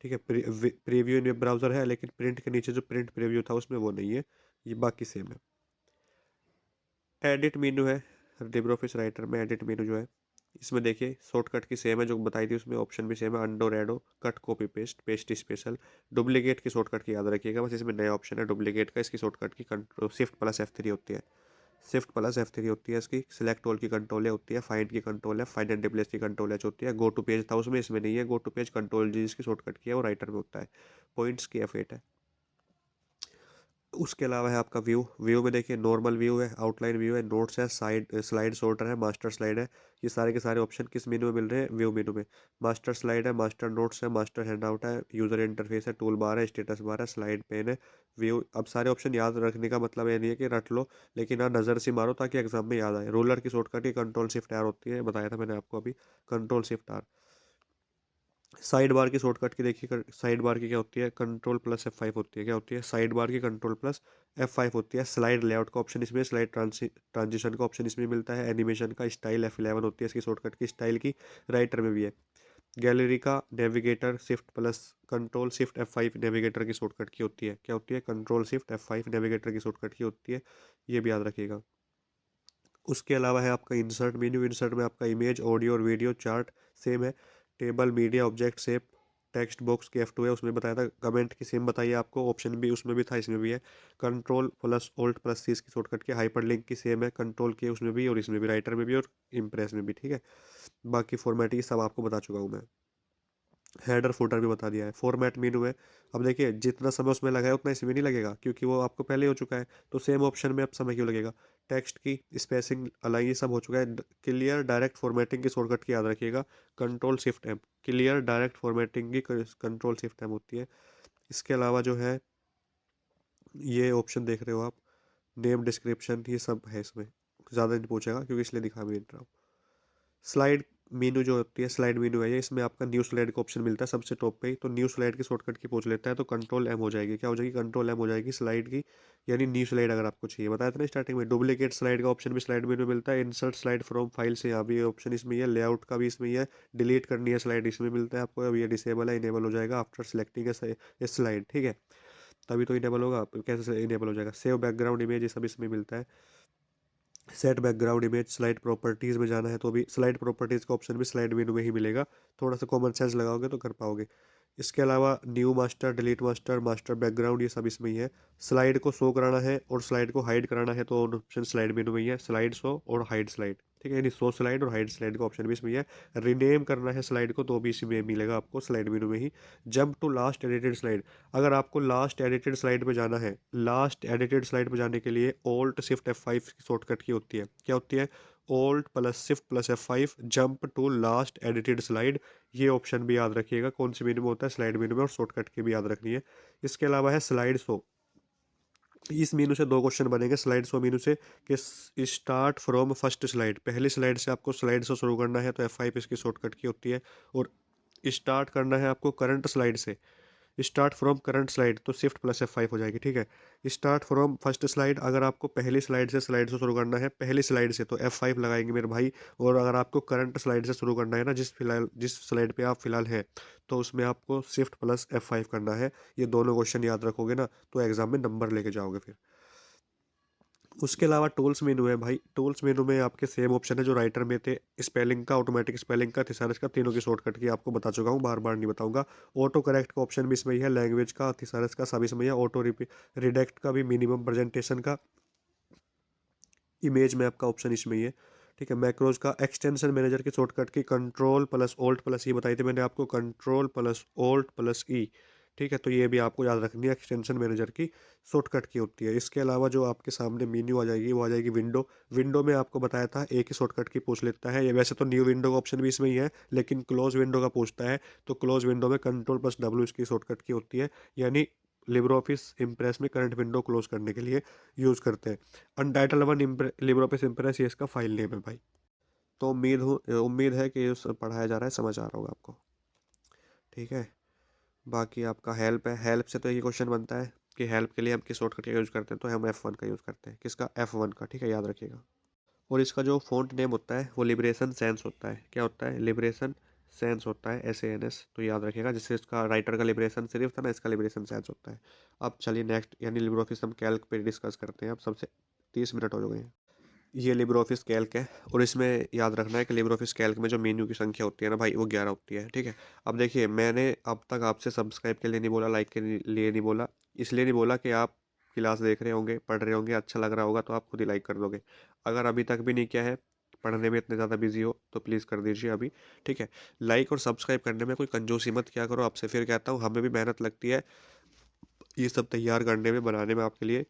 ठीक है, प्रीव्यू इन वेब ब्राउज़र है, लेकिन प्रिंट के नीचे जो प्रिंट प्रीव्यू था उसमें वो नहीं है, ये बाकी सेम है। एडिट मेनू है, लिब्रे ऑफिस राइटर में एडिट मेनू जो है इसमें देखिए शॉर्टकट की सेम है जो बताई थी, उसमें ऑप्शन भी सेम है, undo redo, cut copy paste, paste special. Duplicate की शॉर्टकट की याद रखिएगा, बस इसमें नया ऑप्शन है डुप्लीकेट का। इसकी शॉर्टकट की कंट्रोल Shift+F3 होती है, Shift+F3 होती है इसकी। सिलेक्ट ऑल की कंट्रोल है होती है, फाइंड की कंट्रोल है, फाइंड एंड रिप्लेस की कंट्रोल एच होती है। गो टू पेज था उसमें, इसमें नहीं है। गो टू पेज कंट्रोल जी इसकी शॉर्टकट की है, वो राइटर में होता है। पॉइंट्स की F8 है। उसके अलावा है आपका व्यू, व्यू में देखिए नॉर्मल व्यू है, आउटलाइन व्यू है, नोट्स है, साइड स्लाइड सॉर्टर है, मास्टर स्लाइड है। ये सारे के सारे ऑप्शन किस मेनू में मिल रहे हैं, व्यू मेनू में। मास्टर स्लाइड है, मास्टर नोट्स है, मास्टर हैंडआउट है, यूजर इंटरफेस है, टूल बार है, स्टेटस बार है, स्लाइड पेन है, व्यू। अब सारे ऑप्शन याद रखने का मतलब ये नहीं है कि रट लो, लेकिन हाँ नज़र से मारो ताकि एग्जाम में याद आए। रोलर की शॉर्टकट की कंट्रोल Shift+R होती है, बताया था मैंने आपको अभी, कंट्रोल Shift+R। साइड बार की शॉर्टकट की देखिए, साइड बार की क्या होती है, कंट्रोल+F5 होती है, क्या होती है, साइड बार की कंट्रोल+F5 होती है। स्लाइड लेआउट का ऑप्शन इसमें, स्लाइड ट्रांजिशन का ऑप्शन इसमें मिलता है। एनिमेशन का स्टाइल F11 होती है इसकी शॉर्टकट की, स्टाइल की राइटर में भी है। गैलरी का navigator shift plus control Shift+F5 navigator की शॉर्टकट की होती है, क्या होती है, कंट्रोल Shift+F5 नेविगेटर की शॉर्टकट की होती है, ये भी याद रखिएगा। उसके अलावा है आपका इंसर्ट मेन्यू, इंसर्ट में आपका इमेज, ऑडियो और वीडियो, चार्ट सेम है। Table, media, object, shape, text box की F2 है, उसमें बताया था। कमेंट की सेम बताइए आपको, ऑप्शन भी उसमें भी था, इसमें भी है। कंट्रोल+Alt+C इसकी शॉर्टकट की। हाइपर लिंक की सेम है, कंट्रोल की उसमें भी और इसमें भी, राइटर में भी और इम्प्रेस में भी। ठीक है, बाकी फॉर्मेटिंग सब आपको बता चुका हूँ मैं। हेडर फुटर भी बता दिया है। फॉर्मेट मेनू है, अब देखिए जितना समय उसमें लगा है उतना इसमें नहीं लगेगा, क्योंकि वो आपको पहले हो चुका है। तो सेम ऑप्शन में अब समय क्यों लगेगा। टेक्स्ट की स्पेसिंग अलाइन ये सब हो चुका है। क्लियर डायरेक्ट फॉर्मेटिंग की शॉर्टकट की याद रखिएगा, control Shift+M। Clear direct formatting की कंट्रोल Shift+M होती है। इसके अलावा जो है ये ऑप्शन देख रहे हो आप, नेम डिस्क्रिप्शन, ये सब है इसमें। ज़्यादा नहीं पूछेगा क्योंकि इसलिए दिखा भी नहीं रहा हूँ। स्लाइड मेनू जो होती है, स्लाइड मेनू है ये, इसमें आपका न्यू स्लाइड का ऑप्शन मिलता है सबसे टॉप पे ही। तो न्यू स्लाइड की शॉर्टकट की पूछ लेता है तो कंट्रोल एम हो जाएगी। क्या हो जाएगी? कंट्रोल एम हो जाएगी स्लाइड की, यानी न्यू स्लाइड अगर आपको चाहिए। बताया था ना स्टार्टिंग में, डुप्लीकेट स्लाइड का ऑप्शन भी स्लाइड मेनू में मिलता है। इंसर्ट स्लाइड फ्रॉम फाइल से, यहाँ भी ऑप्शन इसमें ही है। लेआउट का भी इसमें ही है। डिलीट करनी है स्लाइड, इसमें मिलता है आपको। अब ये डिसेबल है, इनेबल हो जाएगा आफ्टर सेलेक्टिंग ए स्लाइड, ठीक है। तभी तो इनेबल होगा, कैसे इनेबल हो जाएगा? सेव बैकग्राउंड इमेज, ये सब इसमें मिलता है। Set background image, slide properties में जाना है तो भी स्लाइड प्रॉपर्टीज़ का ऑप्शन भी स्लाइड मेनू में ही मिलेगा। थोड़ा सा कॉमन सेंस लगाओगे तो कर पाओगे। इसके अलावा new master, delete master, master background, ये सब इसमें ही है। स्लाइड को शो कराना है और स्लाइड को हाइड कराना है तो ऑप्शन स्लाइड मेनू में ही है। स्लाइड शो और हाइड स्लाइड, ठीक है, यानी शो स्लाइड और हाइड स्लाइड का ऑप्शन भी इसमें ही है। रीनेम करना है स्लाइड को तो भी इसमें मिलेगा आपको, स्लाइड मेनू में ही। Jump to last edited slide, अगर आपको लास्ट एडिटेड स्लाइड पे जाना है, लास्ट एडिटेड स्लाइड पे जाने के लिए ऑल्ट शिफ्ट F5 की शॉर्टकट की होती है। क्या होती है? Alt plus shift plus F5, jump to last edited slide. ये ऑप्शन भी याद रखिएगा, कौन सी मेनू में होता है? स्लाइड मेनू में, और शॉर्टकट की भी याद रखनी है। इसके अलावा है स्लाइड शो। इस मेनू से दो क्वेश्चन बनेंगे स्लाइड शो मेनू से, कि स्टार्ट फ्रॉम फर्स्ट स्लाइड, पहली स्लाइड से आपको स्लाइड शो शुरू करना है तो F5 इसकी शॉर्टकट की होती है। और स्टार्ट करना है आपको करंट स्लाइड से, स्टार्ट फ्रॉम करंट स्लाइड तो शिफ्ट प्लस F5 हो जाएगी, ठीक है। स्टार्ट फ्रॉम फर्स्ट स्लाइड, अगर आपको पहली स्लाइड से स्लाइड से शुरू करना है, पहली स्लाइड से, तो F5 लगाएंगे मेरे भाई। और अगर आपको करंट स्लाइड से शुरू करना है ना, जिस स्लाइड पे आप फिलहाल हैं, तो उसमें आपको शिफ्ट प्लस F5 करना है। ये दोनों क्वेश्चन याद रखोगे ना तो एग्जाम में नंबर लेके जाओगे फिर। उसके अलावा टूल्स मेनू है भाई। टूल्स मेनू में आपके सेम ऑप्शन है जो राइटर में थे। स्पेलिंग का, ऑटोमेटिक स्पेलिंग का, थिसारस का, तीनों की शॉर्टकट की आपको बता चुका हूँ, बार बार नहीं बताऊंगा। ऑटो करेक्ट का ऑप्शन भी इसमें ही है। लैंग्वेज का, थिसारस का, सब इसमें ही है। ऑटो रिडेक्ट का भी, मिनिमम प्रेजेंटेशन का, इमेज मैप का ऑप्शन इसमें ही है, ठीक है। मैक्रोज का, एक्सटेंशन मैनेजर की shortcut key control plus alt plus ई बताई थी मैंने आपको, कंट्रोल प्लस ऑल्ट प्लस ई, ठीक है। तो ये भी आपको याद रखनी है, एक्सटेंशन मैनेजर की शॉर्टकट की होती है। इसके अलावा जो आपके सामने मेन्यू आ जाएगी वो आ जाएगी विंडो। विंडो में आपको बताया था एक ही शॉर्टकट की पूछ लेता है ये, वैसे तो न्यू विंडो का ऑप्शन भी इसमें ही है, लेकिन क्लोज विंडो का पूछता है तो क्लोज विंडो में कंट्रोल प्लस डब्ल्यू इसकी शॉर्टकट की होती है। यानी लिब्रे ऑफिस इम्प्रेस में करंट विंडो क्लोज करने के लिए यूज़ करते हैं। अनटाइटल वन लिब्रे ऑफिस इम्प्रेस, ये इसका फाइल नेम है भाई। तो उम्मीद है कि ये सब पढ़ाया जा रहा है, समझ आ रहा होगा आपको, ठीक है। बाकी आपका हेल्प है, हेल्प से तो ये क्वेश्चन बनता है कि हेल्प के लिए हम किस शॉर्टकट का यूज़ करते हैं, तो हम F1 का यूज़ करते हैं। किसका? F1 का, ठीक है, याद रखिएगा। और इसका जो फ़ॉन्ट नेम होता है वो लिबरेशन सैंस होता है। क्या होता है? लिबरेशन सैंस होता है, SANS, तो याद रखिएगा। जैसे इसका राइटर का लिबरेशन सिर्फ था ना, इसका लिबरेशन सैंस होता है। अब चलिए नेक्स्ट, यानी लिब्रे ऑफिस हम कैल्क पे डिस्कस करते हैं। अब सबसे 30 मिनट हो गए हैं। ये लिब्रे ऑफिस कैल्क है, और इसमें याद रखना है कि लिब्रे ऑफिस कैल्क में जो मेन्यू की संख्या होती है ना भाई, वो 11 होती है, ठीक है। अब देखिए, मैंने अब तक आपसे सब्सक्राइब के लिए नहीं बोला, लाइक के लिए नहीं बोला। इसलिए नहीं बोला कि आप क्लास देख रहे होंगे, पढ़ रहे होंगे, अच्छा लग रहा होगा तो आप खुद ही लाइक कर दोगे। अगर अभी तक भी नहीं किया है, पढ़ने में इतने ज़्यादा बिजी हो, तो प्लीज़ कर दीजिए अभी, ठीक है। लाइक और सब्सक्राइब करने में कोई कंजूसी मत किया करो, आपसे फिर कहता हूँ, हमें भी मेहनत लगती है ये सब तैयार करने में, बनाने में आपके लिए।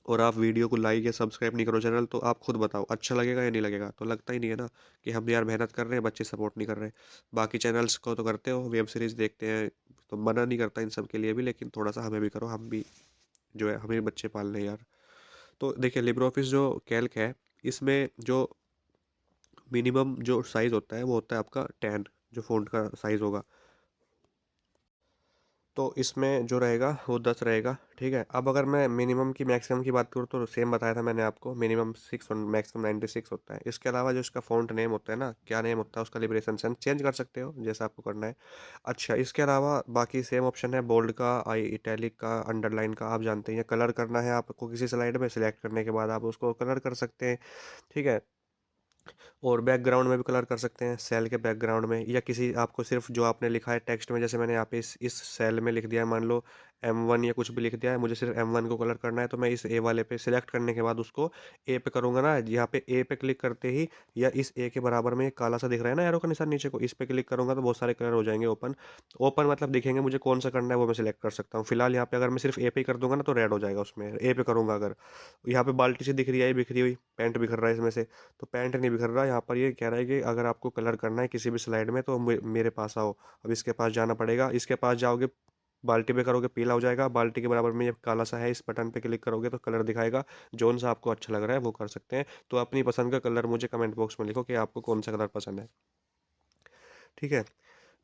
और आप वीडियो को लाइक या सब्सक्राइब नहीं करो चैनल, तो आप खुद बताओ अच्छा लगेगा या नहीं लगेगा? तो लगता ही नहीं है ना कि हम यार मेहनत कर रहे हैं, बच्चे सपोर्ट नहीं कर रहे। बाकी चैनल्स को तो करते हो, वेब सीरीज़ देखते हैं, तो मना नहीं करता इन सब के लिए भी, लेकिन थोड़ा सा हमें भी करो, हम भी जो है, हमें भी बच्चे पालने हैं यार। तो देखिए, लिब्रे ऑफिस जो कैल्क है, इसमें जो मिनिमम जो साइज़ होता है वो होता है आपका 10, जो फ़ॉन्ट का साइज़ होगा। तो इसमें जो रहेगा वो 10 रहेगा, ठीक है। अब अगर मैं मिनिमम की मैक्सिमम की बात करूँ तो सेम बताया था मैंने आपको, मिनिमम 6 और मैक्सिमम 96 होता है। इसके अलावा जो इसका फ़ॉन्ट नेम होता है ना, क्या नेम होता है उसका, लिबरेशन सेंस, चेंज कर सकते हो जैसा आपको करना है। अच्छा, इसके अलावा बाकी सेम ऑप्शन है, बोल्ड का, आई इटैलिक का, अंडरलाइन का, आप जानते हैं। कलर करना है आपको किसी स्लाइड में, सिलेक्ट करने के बाद आप उसको कलर कर सकते हैं, ठीक है। और बैकग्राउंड में भी कलर कर सकते हैं, सेल के बैकग्राउंड में, या किसी आपको सिर्फ जो आपने लिखा है टेक्स्ट में, जैसे मैंने यहाँ पे इस सेल में लिख दिया है, मान लो M1 या कुछ भी लिख दिया है, मुझे सिर्फ M1 को कलर करना है, तो मैं इस ए वाले पे सिलेक्ट करने के बाद उसको ए पे करूँगा ना, यहाँ पे ए पे क्लिक करते ही, या इस ए के बराबर में एक काला सा दिख रहा है ना एरो का निशान नीचे को, इस पे क्लिक करूँगा तो बहुत सारे कलर हो जाएंगे ओपन। ओपन मतलब दिखेंगे, मुझे कौन सा करना है वो मैं सिलेक्ट कर सकता हूँ। फिलहाल यहाँ पे अगर मैं सिर्फ ए पे ही कर दूंगा ना तो रेड हो जाएगा, उसमें ए पे करूँगा अगर। यहाँ पे बाल्टी सी दिख रही है, ये बिखरी हुई पैंट बिखर रहा है इसमें से, तो पैंट नहीं बिखर रहा। यहाँ पर ये कह रहा है कि अगर आपको कलर करना है किसी भी स्लाइड में तो मेरे पास आओ। अब इसके पास जाना पड़ेगा, इसके पास जाओगे बाल्टी पे करोगे पीला हो जाएगा, बाल्टी के बराबर में ये काला सा है, इस बटन पे क्लिक करोगे तो कलर दिखाएगा, जोन सा आपको अच्छा लग रहा है वो कर सकते हैं। तो अपनी पसंद का कलर मुझे कमेंट बॉक्स में लिखो कि आपको कौन सा कलर पसंद है, ठीक है।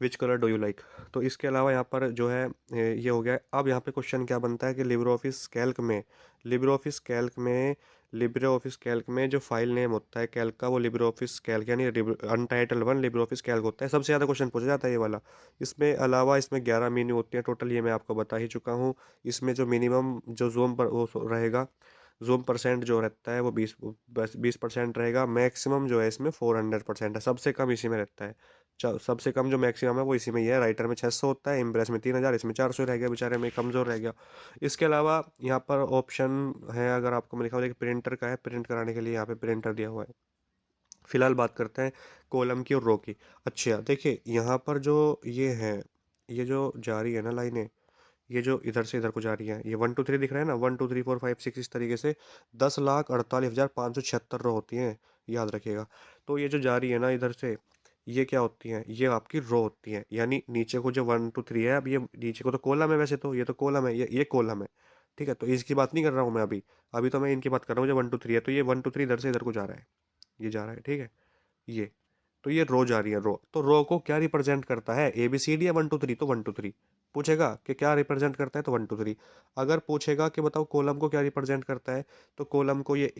Which colour do you like. तो इसके अलावा यहाँ पर जो है ये हो गया। अब यहाँ पे क्वेश्चन क्या बनता है कि लिब्रे ऑफिस कैल्क में, लिब्रे ऑफिस कैल्क में लिब्रे ऑफिस कैल्क में जो फाइल नेम होता है कैल्क का, वो लिब्रे ऑफिस कैल्क यानी अनटाइटल वन लिब्रे ऑफिस कैल्क होता है। सबसे ज़्यादा क्वेश्चन पूछा जाता है ये वाला। इसमें अलावा इसमें 11 मेन्यू होती हैं टोटल, ये मैं आपको बता ही चुका हूँ। इसमें जो मिनिमम जो जूम पर वो रहेगा, जूम परसेंट जो रहता है वो 20% रहेगा। मैक्सिमम जो है इसमें 400% है, सबसे कम इसी में रहता है। सबसे कम जो मैक्सिमम है वो इसी में ही है। राइटर में 600 होता है, इम्प्रेस में 3000, इसमें 400 रह गया, बेचारे में कमज़ोर रह गया। इसके अलावा यहाँ पर ऑप्शन है, अगर आपको मैं लिखा हुआ है कि प्रिंटर का है, प्रिंट कराने के लिए यहाँ पे प्रिंटर दिया हुआ है। फिलहाल बात करते हैं कॉलम की और रो की। अच्छा देखिए यहाँ पर जो ये है, ये जो जा रही है ना लाइनें, ये जो इधर से इधर को जा रही है, ये 1 2 3 दिख रहा है ना, 1 2 3 4 5 6, इस तरीके से 10,48,576 रो होती हैं, याद रखिएगा। तो ये जो जा रही है ना इधर से, ये क्या होती हैं, ये आपकी रो होती हैं। यानी नीचे को जो 1 2 3 है, अब ये नीचे को तो कॉलम है, वैसे तो ये तो कॉलम है, ये कॉलम है, ठीक है। तो इसकी बात नहीं कर रहा हूँ मैं अभी, अभी तो मैं इनकी बात कर रहा हूँ जो 1 2 3 है। तो ये 1 2 3 इधर से इधर को जा रहा है, ये जा रहा है, ठीक है। ये तो ये रो जा रही है, रो तो रो को क्या रिप्रेजेंट करता है, ए बी सी डी या 1 2 3, तो 1 2 3 पूछेगा कि क्या रिप्रेजेंट करता है तो 1 2 3। अगर पूछेगा कि बताओ कॉलम को क्या रिप्रेजेंट करता है, तो कॉलम को ये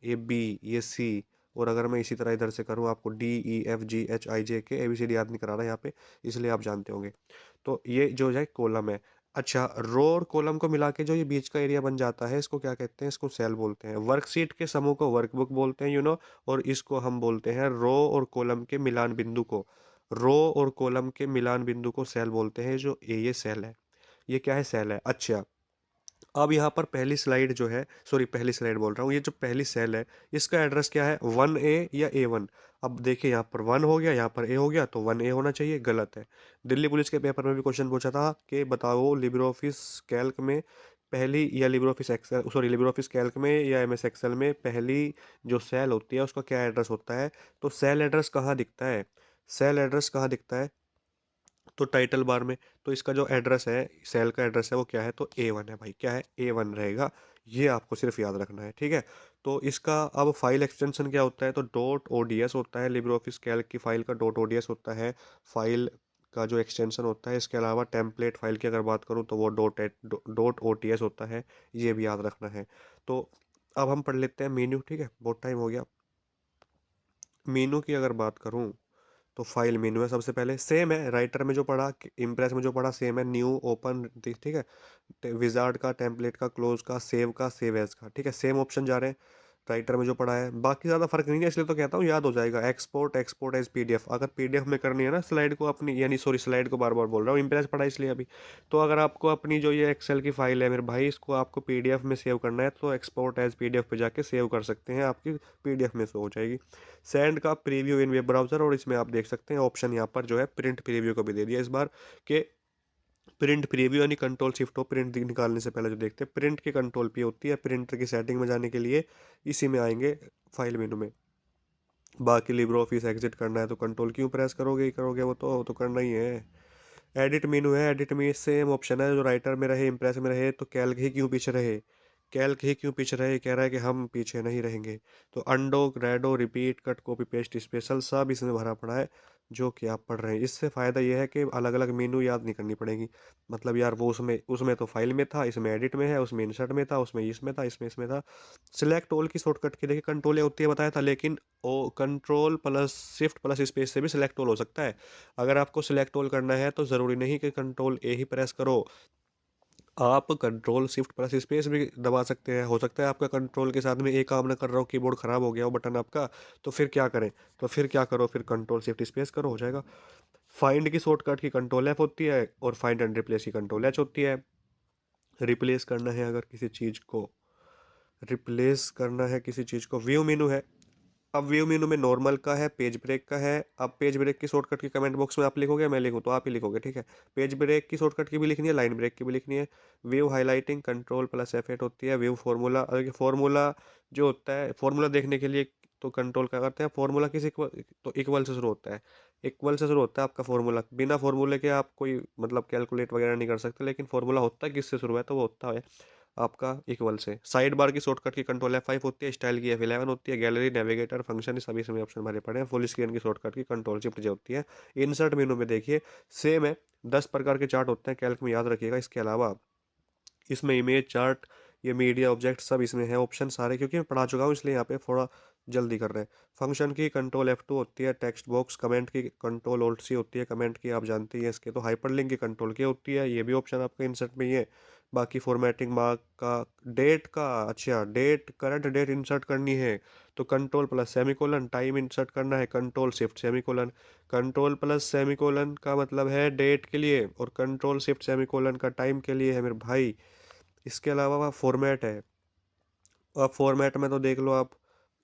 बी, ये सी, और अगर मैं इसी तरह इधर से करूँ आपको D E F G H I J K, A B C D याद नहीं करा रहा यहाँ पे, इसलिए आप जानते होंगे। तो ये जो है कॉलम है। अच्छा, रो और कॉलम को मिला के जो ये बीच का एरिया बन जाता है, इसको क्या कहते हैं, इसको सेल बोलते हैं। वर्कशीट के समूह को वर्कबुक बोलते हैं, और इसको हम बोलते हैं रो और कॉलम के मिलान बिंदु को, रो और कॉलम के मिलान बिंदु को सेल बोलते हैं। जो ये सेल है, ये क्या है, सेल है। अच्छा, अब यहाँ पर पहली स्लाइड जो है, सॉरी पहली स्लाइड बोल रहा हूँ, ये जो पहली सेल है, इसका एड्रेस क्या है, 1A या A1। अब देखिए यहाँ पर 1 हो गया, यहाँ पर A हो गया, तो 1A होना चाहिए, गलत है। दिल्ली पुलिस के पेपर में भी क्वेश्चन पूछा था कि बताओ लिब्रे ऑफिस कैल्क में पहली, या Libre Office Excel, sorry Libre office Calc में या MS एक्सेल में पहली जो सेल होती है उसका क्या एड्रेस होता है। तो सेल एड्रेस कहाँ दिखता है, सेल एड्रेस कहाँ दिखता है, तो टाइटल बार में। तो इसका जो एड्रेस है, सेल का एड्रेस है, वो क्या है, तो A1 है भाई, क्या है, A1 रहेगा। ये आपको सिर्फ याद रखना है, ठीक है। तो इसका अब फाइल एक्सटेंशन क्या होता है, तो .ods होता है। लिब्रे ऑफिस कैल्क की फाइल का .ods होता है, फाइल का जो एक्सटेंशन होता है। इसके अलावा टेम्पलेट फाइल की अगर बात करूँ तो वो .ots होता है, ये भी याद रखना है। तो अब हम पढ़ लेते हैं मेन्यू, ठीक है, बहुत टाइम हो गया। मेनू की अगर बात करूँ तो फाइल मेनू है, सबसे पहले सेम है राइटर में जो पढ़ा, इम्प्रेस में जो पढ़ा सेम है, न्यू, ओपन, ठीक है, विजार्ड का, टेम्पलेट का, क्लोज का, सेव एज का, ठीक है, सेम ऑप्शन जा रहे हैं राइटर में जो पढ़ा है। बाकी ज़्यादा फर्क नहीं है, इसलिए तो कहता हूँ याद हो जाएगा। एक्सपोर्ट एज PDF, अगर PDF में करनी है ना स्लाइड को अपनी, यानी सॉरी स्लाइड को बार बार बोल रहा हूँ, इम्प्रेस पढ़ा इसलिए अभी। तो अगर आपको अपनी जो ये एक्सेल की फाइल है मेरे भाई, इसको आपको PDF में सेव करना है, तो एक्सपोर्ट एज PDF पे जाके सेव कर सकते हैं, आपकी PDF में शो हो जाएगी। सेंड का प्रीव्यू इन वेब ब्राउजर, और इसमें आप देख सकते हैं ऑप्शन यहाँ पर जो है प्रिंट प्रीव्यू को भी दे दिया इस बार, के प्रिंट प्रीव्यू यानी कंट्रोल शिफ्ट हो, प्रिंट निकालने से पहले जो देखते हैं प्रिंट की कंट्रोल P होती है। प्रिंटर की सेटिंग में जाने के लिए इसी में आएंगे, फाइल मेनू में। बाकी लिब्रे ऑफिस एग्जिट करना है तो कंट्रोल क्यों प्रेस करोगे ही करोगे, वो तो करना ही है। एडिट मेनू है, एडिट में सेम ऑप्शन है, जो राइटर में रहे, इम्प्रेस में रहे, तो कैल्क ही क्यों पीछे रहे, कैल्क ही क्यों पीछे रहे, कह रहा है कि हम पीछे नहीं रहेंगे। तो undo, redo, repeat, cut, copy paste, special, सब इसमें भरा पड़ा है जो कि आप पढ़ रहे हैं। इससे फ़ायदा यह है कि अलग अलग मेनू याद नहीं करनी पड़ेगी। मतलब यार वो उसमें उसमें तो फाइल में था, इसमें एडिट में है, उसमें इंसर्ट में था, उसमें इसमें था, इसमें इसमें था। सिलेक्ट ऑल की शॉर्टकट की देखिए कंट्रोल ए होती है, बताया था, लेकिन ओ control plus shift plus space से भी सिलेक्ट ऑल हो सकता है। अगर आपको सिलेक्ट ऑल करना है तो ज़रूरी नहीं कि कंट्रोल ए ही प्रेस करो, आप कंट्रोल शिफ्ट प्लस स्पेस भी दबा सकते हैं। हो सकता है आपका कंट्रोल के साथ में एक काम ना कर रहा हो, कीबोर्ड खराब हो गया हो बटन आपका, तो फिर क्या करें, तो फिर क्या करो, फिर कंट्रोल शिफ्ट स्पेस करो, हो जाएगा। फाइंड की शॉर्टकट की कंट्रोल F होती है, और फाइंड एंड रिप्लेस की कंट्रोल H होती है। रिप्लेस करना है अगर किसी चीज़ को, रिप्लेस करना है किसी चीज़ को, व्यू मेनू है। अब व्यू मेनू में नॉर्मल का है, पेज ब्रेक का है। अब पेज ब्रेक की शॉर्टकट की कमेंट बॉक्स में आप लिखोगे, मैं लिखूँ तो आप ही लिखोगे, ठीक है। पेज ब्रेक की शॉर्टकट की भी लिखनी है, लाइन ब्रेक की भी लिखनी है। View highlighting control plus F8 होती है। व्यू फार्मूला, फार्मूला जो होता है, फार्मूला देखने के लिए तो कंट्रोल क्या करते हैं, फॉर्मूला किस इक्वल, तो इक्वल से शुरू होता है, इक्वल से शुरू होता है आपका फॉर्मूला। बिना फॉर्मूले के आप कोई मतलब कैलकुलेट वगैरह नहीं कर सकते, लेकिन फॉर्मूला होता है किससे शुरू है, तो वो होता है आपका इक्वल से। साइड बार की शॉर्टकट की कंट्रोल F5 होती है, स्टाइल की F11 होती है, गैलरी, नेविगेटर, फंक्शन, सभी इसमें ऑप्शन भरे पड़े हैं। फुल स्क्रीन की शॉर्टकट की कंट्रोल शिफ्ट जो होती है। इंसर्ट मेनू में देखिए सेम है, 10 प्रकार के चार्ट होते हैं कैल्क में, याद रखिएगा। इसके अलावा इसमें इमेज चार्ट, ये मीडिया ऑब्जेक्ट सब इसमें है ऑप्शन सारे, क्योंकि मैं पढ़ा चुका हूँ इसलिए यहाँ पे थोड़ा जल्दी कर रहे हैं। फंक्शन की कंट्रोल F2 होती है, टेक्स्ट बॉक्स कमेंट की कंट्रोल Alt C होती है, कमेंट की आप जानते ही हैं इसके। तो हाइपरलिंक की कंट्रोल की होती है, ये भी ऑप्शन आपका इंसर्ट में ही है। बाकी फॉर्मेटिंग मार्क का, डेट का, अच्छा डेट करंट डेट इंसर्ट करनी है तो control plus semicolon, time insert करना है control shift semicolon. Control plus semicolon का मतलब है डेट के लिए, और कंट्रोल शिफ्ट सेमीकोलन का टाइम के लिए है मेरे भाई। इसके अलावा फॉर्मेट है, अब फॉर्मेट में तो देख लो आप,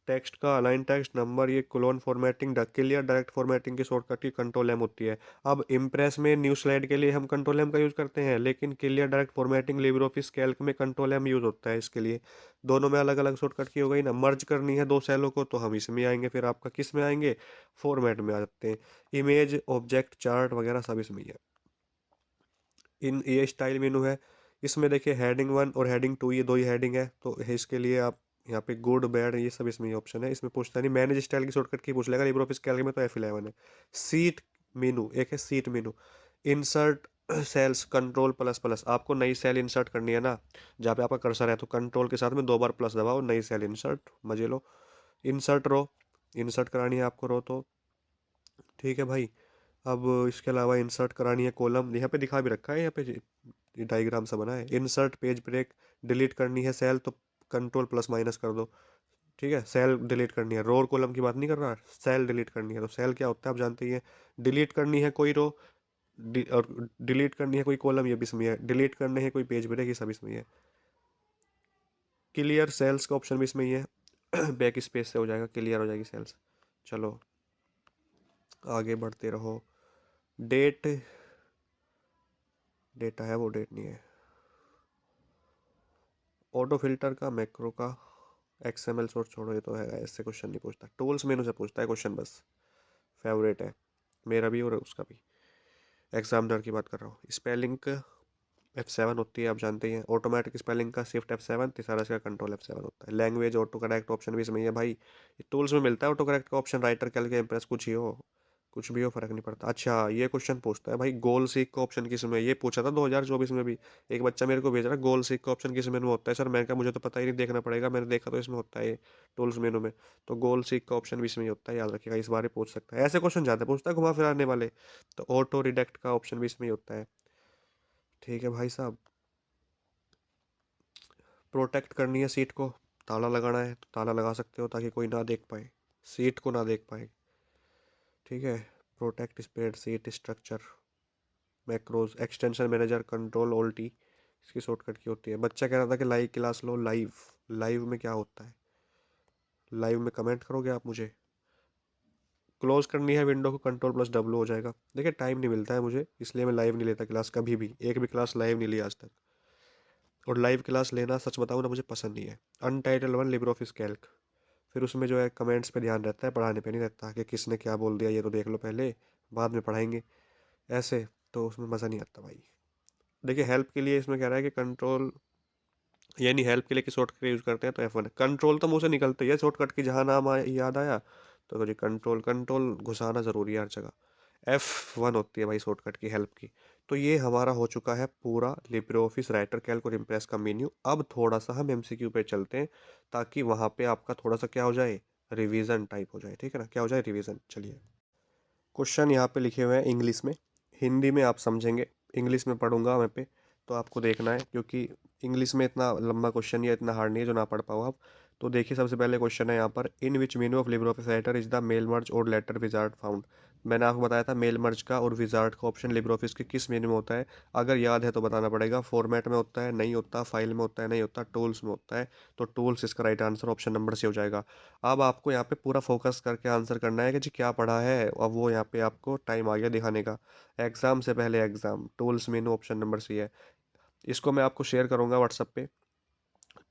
टेक्स्ट का अलाइन टेक्स्ट नंबर, ये clone formatting, clear direct formatting की शॉर्टकट की कंट्रोल एम होती है। अब इम्प्रेस में न्यू स्लाइड के लिए हम कंट्रोल एम का यूज़ करते हैं, लेकिन clear direct formatting Libre office Calc में कंट्रोल एम यूज़ होता है इसके लिए। दोनों में अलग अलग शॉर्टकट की हो गई ना। मर्ज करनी है दो सेलों को तो हम इसमें आएंगे, फिर आपका किस में आएंगे, फॉर्मेट में आ जाते हैं। इमेज ऑब्जेक्ट चार्ट वगैरह सब इसमें ही है। इन ये स्टाइल मेनू है, इसमें देखिए हेडिंग 1 और हेडिंग 2 ये दो ही हेडिंग है, तो इसके लिए आप यहाँ पे गुड बैड ये सब इसमें ही ऑप्शन है। इसमें पूछता नहीं, मैनेज स्टाइल की शॉर्टकट की पूछ लेगा लिब्रे ऑफिस कैल्क में, तो F11 है। सीट मेनू एक है, sheet menu. Insert cells control plus plus, आपको नई सेल इंसर्ट करनी है ना, जहाँ पे आपका कर्सर है तो कंट्रोल के साथ में 2 बार प्लस दबाओ, नई सेल इंसर्ट, मजे लो। इंसर्ट रो, इंसर्ट करानी है आपको रो तो, ठीक है भाई। अब इसके अलावा इंसर्ट करानी है कॉलम, यहाँ पे दिखा भी रखा है, यहाँ पे डायग्राम सा बना है। इंसर्ट पेज ब्रेक, डिलीट करनी है सेल तो कंट्रोल प्लस माइनस कर दो, ठीक है। सेल डिलीट करनी है, रो और कॉलम की बात नहीं कर रहा, सेल डिलीट करनी है। तो सेल क्या होता है आप जानते ही हैं। डिलीट करनी है कोई रो, और डिलीट करनी है कोई कॉलम, ये भी इसमें है। डिलीट करने हैं कोई पेज ब्रेक, ये सब इसमें ही है। क्लियर सेल्स का ऑप्शन भी इसमें ही है। बैक स्पेस से हो जाएगा, क्लियर हो जाएगी सेल्स। चलो आगे बढ़ते रहो। डेट, डेटा है वो, डेट नहीं है। ऑटो फिल्टर का, मैक्रो का, XML सोर्स छोड़ो, ये तो है, ऐसे क्वेश्चन नहीं पूछता। टूल्स मेनू से पूछता है क्वेश्चन बस, फेवरेट है मेरा भी और उसका भी। एग्जामिनर की बात कर रहा हूँ। स्पेलिंग F7 होती है, आप जानते ही हैं। ऑटोमेटिक स्पेलिंग का शिफ्ट F7, तीसरा इसका कंट्रोल F7 होता है। लैंग्वेज ऑटो करेक्ट ऑप्शन भी इसमें ही है भाई, टूल्स में मिलता है ऑटो करेक्ट का ऑप्शन, राइटर कैल के इम्प्रेस कुछ ही हो, कुछ भी हो फर्क नहीं पड़ता। अच्छा ये क्वेश्चन पूछता है भाई, गोल सीक का ऑप्शन किस में, ये पूछा था 2024 में भी, एक बच्चा मेरे को भेज रहा, गोल सीक का ऑप्शन किस मेनू में होता है सर। मैंने कहा मुझे तो पता ही नहीं, देखना पड़ेगा, मैंने देखा तो इसमें होता है टूल्स मेनू में। तो गोल सीक का ऑप्शन भी इसमें ही होता है, याद रखिएगा, इस बार पूछ सकता है, ऐसे क्वेश्चन ज़्यादा पूछता है घुमा फिराने वाले। तो ऑटो रिडेक्ट का ऑप्शन भी इसमें ही होता है, ठीक है भाई साहब। प्रोटेक्ट करनी है सीट को, ताला लगाना है तो ताला लगा सकते हो ताकि कोई ना देख पाए, सीट को ना देख पाए, ठीक है। Protect spread seat structure, macros, extension manager control alt T, इसकी शॉर्टकट की होती है। बच्चा कह रहा था कि लाइव क्लास लो, लाइव, लाइव में क्या होता है, लाइव में कमेंट करोगे आप मुझे। क्लोज करनी है विंडो को, कंट्रोल प्लस W हो जाएगा। देखिए टाइम नहीं मिलता है मुझे, इसलिए मैं लाइव नहीं लेता क्लास कभी भी, एक भी क्लास लाइव नहीं लिया आज तक। और लाइव क्लास लेना सच बताऊँ ना मुझे पसंद नहीं है। अनटाइटल 1 लिब्रे ऑफिस कैल्क, फिर उसमें जो है कमेंट्स पे ध्यान रहता है, पढ़ाने पे नहीं रहता कि किसने क्या बोल दिया, ये तो देख लो पहले, बाद में पढ़ाएंगे, ऐसे तो उसमें मज़ा नहीं आता भाई। देखिए हेल्प के लिए इसमें कह रहा है कि कंट्रोल, यानी हेल्प के लिए कि शॉर्टकट यूज़ करते हैं तो F1। कंट्रोल तो मुंह से निकलता ही है शॉर्टकट की, जहाँ नाम याद आया तो जी कंट्रोल, कंट्रोल घुसाना ज़रूरी है हर जगह। F1 होती है भाई शॉर्टकट की, हेल्प की। तो ये हमारा हो चुका है पूरा लिब्रे ऑफिस राइटर कैल्क और इम्प्रेस का मेन्यू। अब थोड़ा सा हम MCQ पे चलते हैं, ताकि वहाँ पे आपका थोड़ा सा क्या हो जाए, रिवीजन टाइप हो जाए, ठीक है ना, क्या हो जाए, रिवीजन। चलिए क्वेश्चन यहाँ पे लिखे हुए हैं इंग्लिश में, हिंदी में आप समझेंगे, इंग्लिश में पढ़ूंगा मैं पे, तो आपको देखना है, क्योंकि इंग्लिश में इतना लंबा क्वेश्चन या इतना हार्ड नहीं है जो ना पढ़ पाओ आप। तो देखिए सबसे पहले क्वेश्चन है यहाँ पर, in which menu of Libre office writer is the mail merge और लेटर विजार्ड फाउंड। मैंने आपको बताया था मेल मर्ज का और विजार्ड का ऑप्शन लिब्रे ऑफिस के किस मेनू में होता है, अगर याद है तो बताना पड़ेगा। फॉर्मेट में होता है, नहीं होता, फाइल में होता है, नहीं होता, टूल्स में होता है। तो टूल्स इसका right answer option number C हो जाएगा। अब आपको यहाँ पे पूरा फोकस करके आंसर करना है कि जी क्या पढ़ा है, अब वो यहाँ पे आपको टाइम आ गया दिखाने का। एग्जाम से पहले exam, tools menu option number C है। इसको मैं आपको शेयर करूँगा व्हाट्सएप पे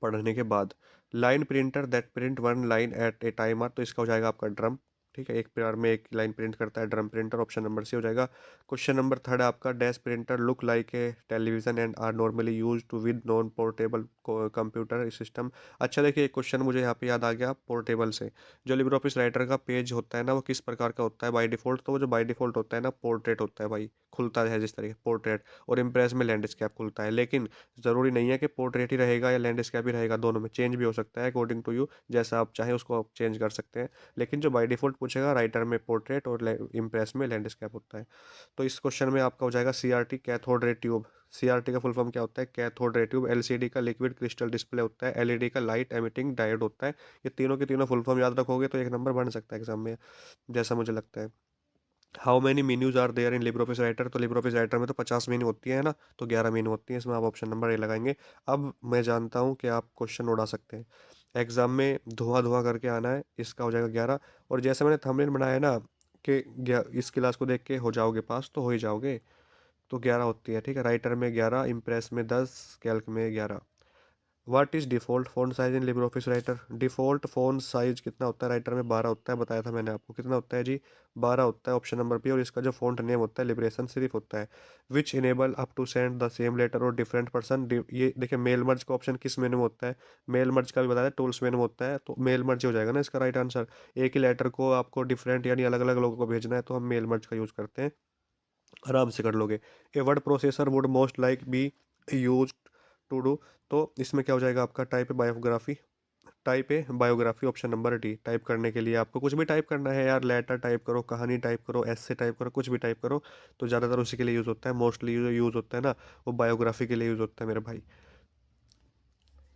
पढ़ने के बाद। Line printer that print one line at A timer, तो इसका हो जाएगा आपका ड्रम। ठीक है, एक बार में एक लाइन प्रिंट करता है, ड्रम प्रिंटर, ऑप्शन नंबर सी हो जाएगा। क्वेश्चन नंबर थर्ड है आपका, dash printer look like a television and are normally use to with non portable computer system. अच्छा देखिए, एक क्वेश्चन मुझे यहाँ पे याद आ गया पोर्टेबल से। जो लिब्रे ऑफिस राइटर का पेज होता है ना, वो किस प्रकार का होता है बाय डिफॉल्ट, तो वो जो बाय डिफॉल्ट होता है ना, पोर्ट्रेट होता है भाई, खुलता है जिस तरीके पोर्ट्रेट, और इम्प्रेस में लैंडस्केप खुलता है। लेकिन ज़रूरी नहीं है कि पोर्ट्रेट ही रहेगा या लैंडस्केप ही रहेगा, दोनों में चेंज भी हो सकता है अकॉर्डिंग टू यू, जैसा आप चाहें उसको आप चेंज कर सकते हैं। लेकिन जो बाय डिफॉल्ट पूछेगा राइटर में पोर्ट्रेट और इम्प्रेस में लैंडस्केप होता है। तो इस क्वेश्चन में आपका हो जाएगा CRT, cathode ray tube. CRT का फुल फॉर्म क्या होता है? Cathode ray tube. एलसीडी का लिक्विड क्रिस्टल डिस्प्ले होता है। एलईडी का लाइट एमिटिंग डायोड होता है। ये तीनों के तीनों फुल फॉर्म याद रखोगे तो एक नंबर बन सकता है एग्जाम में, जैसा मुझे लगता है। How many menus are there in Libre office writer, तो लिब्रे ऑफिस राइटर में तो 50 मीन्यू होती है ना, तो 11 मीन्यू होती है, इसमें आप ऑप्शन नंबर ए लगाएंगे। अब मैं जानता हूँ कि आप क्वेश्चन उड़ा सकते हैं एग्जाम में, धुआं धुआं करके आना है, इसका हो जाएगा 11। और जैसे मैंने थंबनेल बनाया है ना कि इस क्लास को देख के हो जाओगे पास, तो हो ही जाओगे। तो 11 होती है, ठीक है, राइटर में 11, इम्प्रेस में 10, कैल्क में 11। What is default font size in Libre office Writer? Default font size कितना होता है राइटर में? 12 होता है, बताया था मैंने आपको। कितना होता है जी? 12 होता है, ऑप्शन नंबर बी। और इसका जो फ़ॉन्ट नेम होता है लिबरेशन सिर्फ होता है। Which enable up to send the same letter और डिफरेंट पर्सन, ये देखिए मेल मर्ज का ऑप्शन किस मेनू में होता है? मेल मर्ज का भी बताया, टूल्स मेनू में होता है, तो मेल मर्ज हो जाएगा ना इसका राइट आंसर। एक ही लेटर को आपको डिफरेंट यानी अलग अलग लोगों को भेजना है, तो हम मेल मर्ज का यूज़ करते हैं, आराम से कर लोगे। A word processor would most like be use to do, तो इसमें क्या हो जाएगा आपका? टाइप है बायोग्राफी। टाइप है बायोग्राफी, ऑप्शन नंबर डी। टाइप करने के लिए आपको कुछ भी टाइप करना है यार, लेटर टाइप करो, कहानी टाइप करो, ऐसे टाइप करो, कुछ भी टाइप करो, तो ज़्यादातर उसी के लिए यूज़ होता है। मोस्टली यूज़ होता है ना, वो बायोग्राफी के लिए यूज़ होता है मेरे भाई।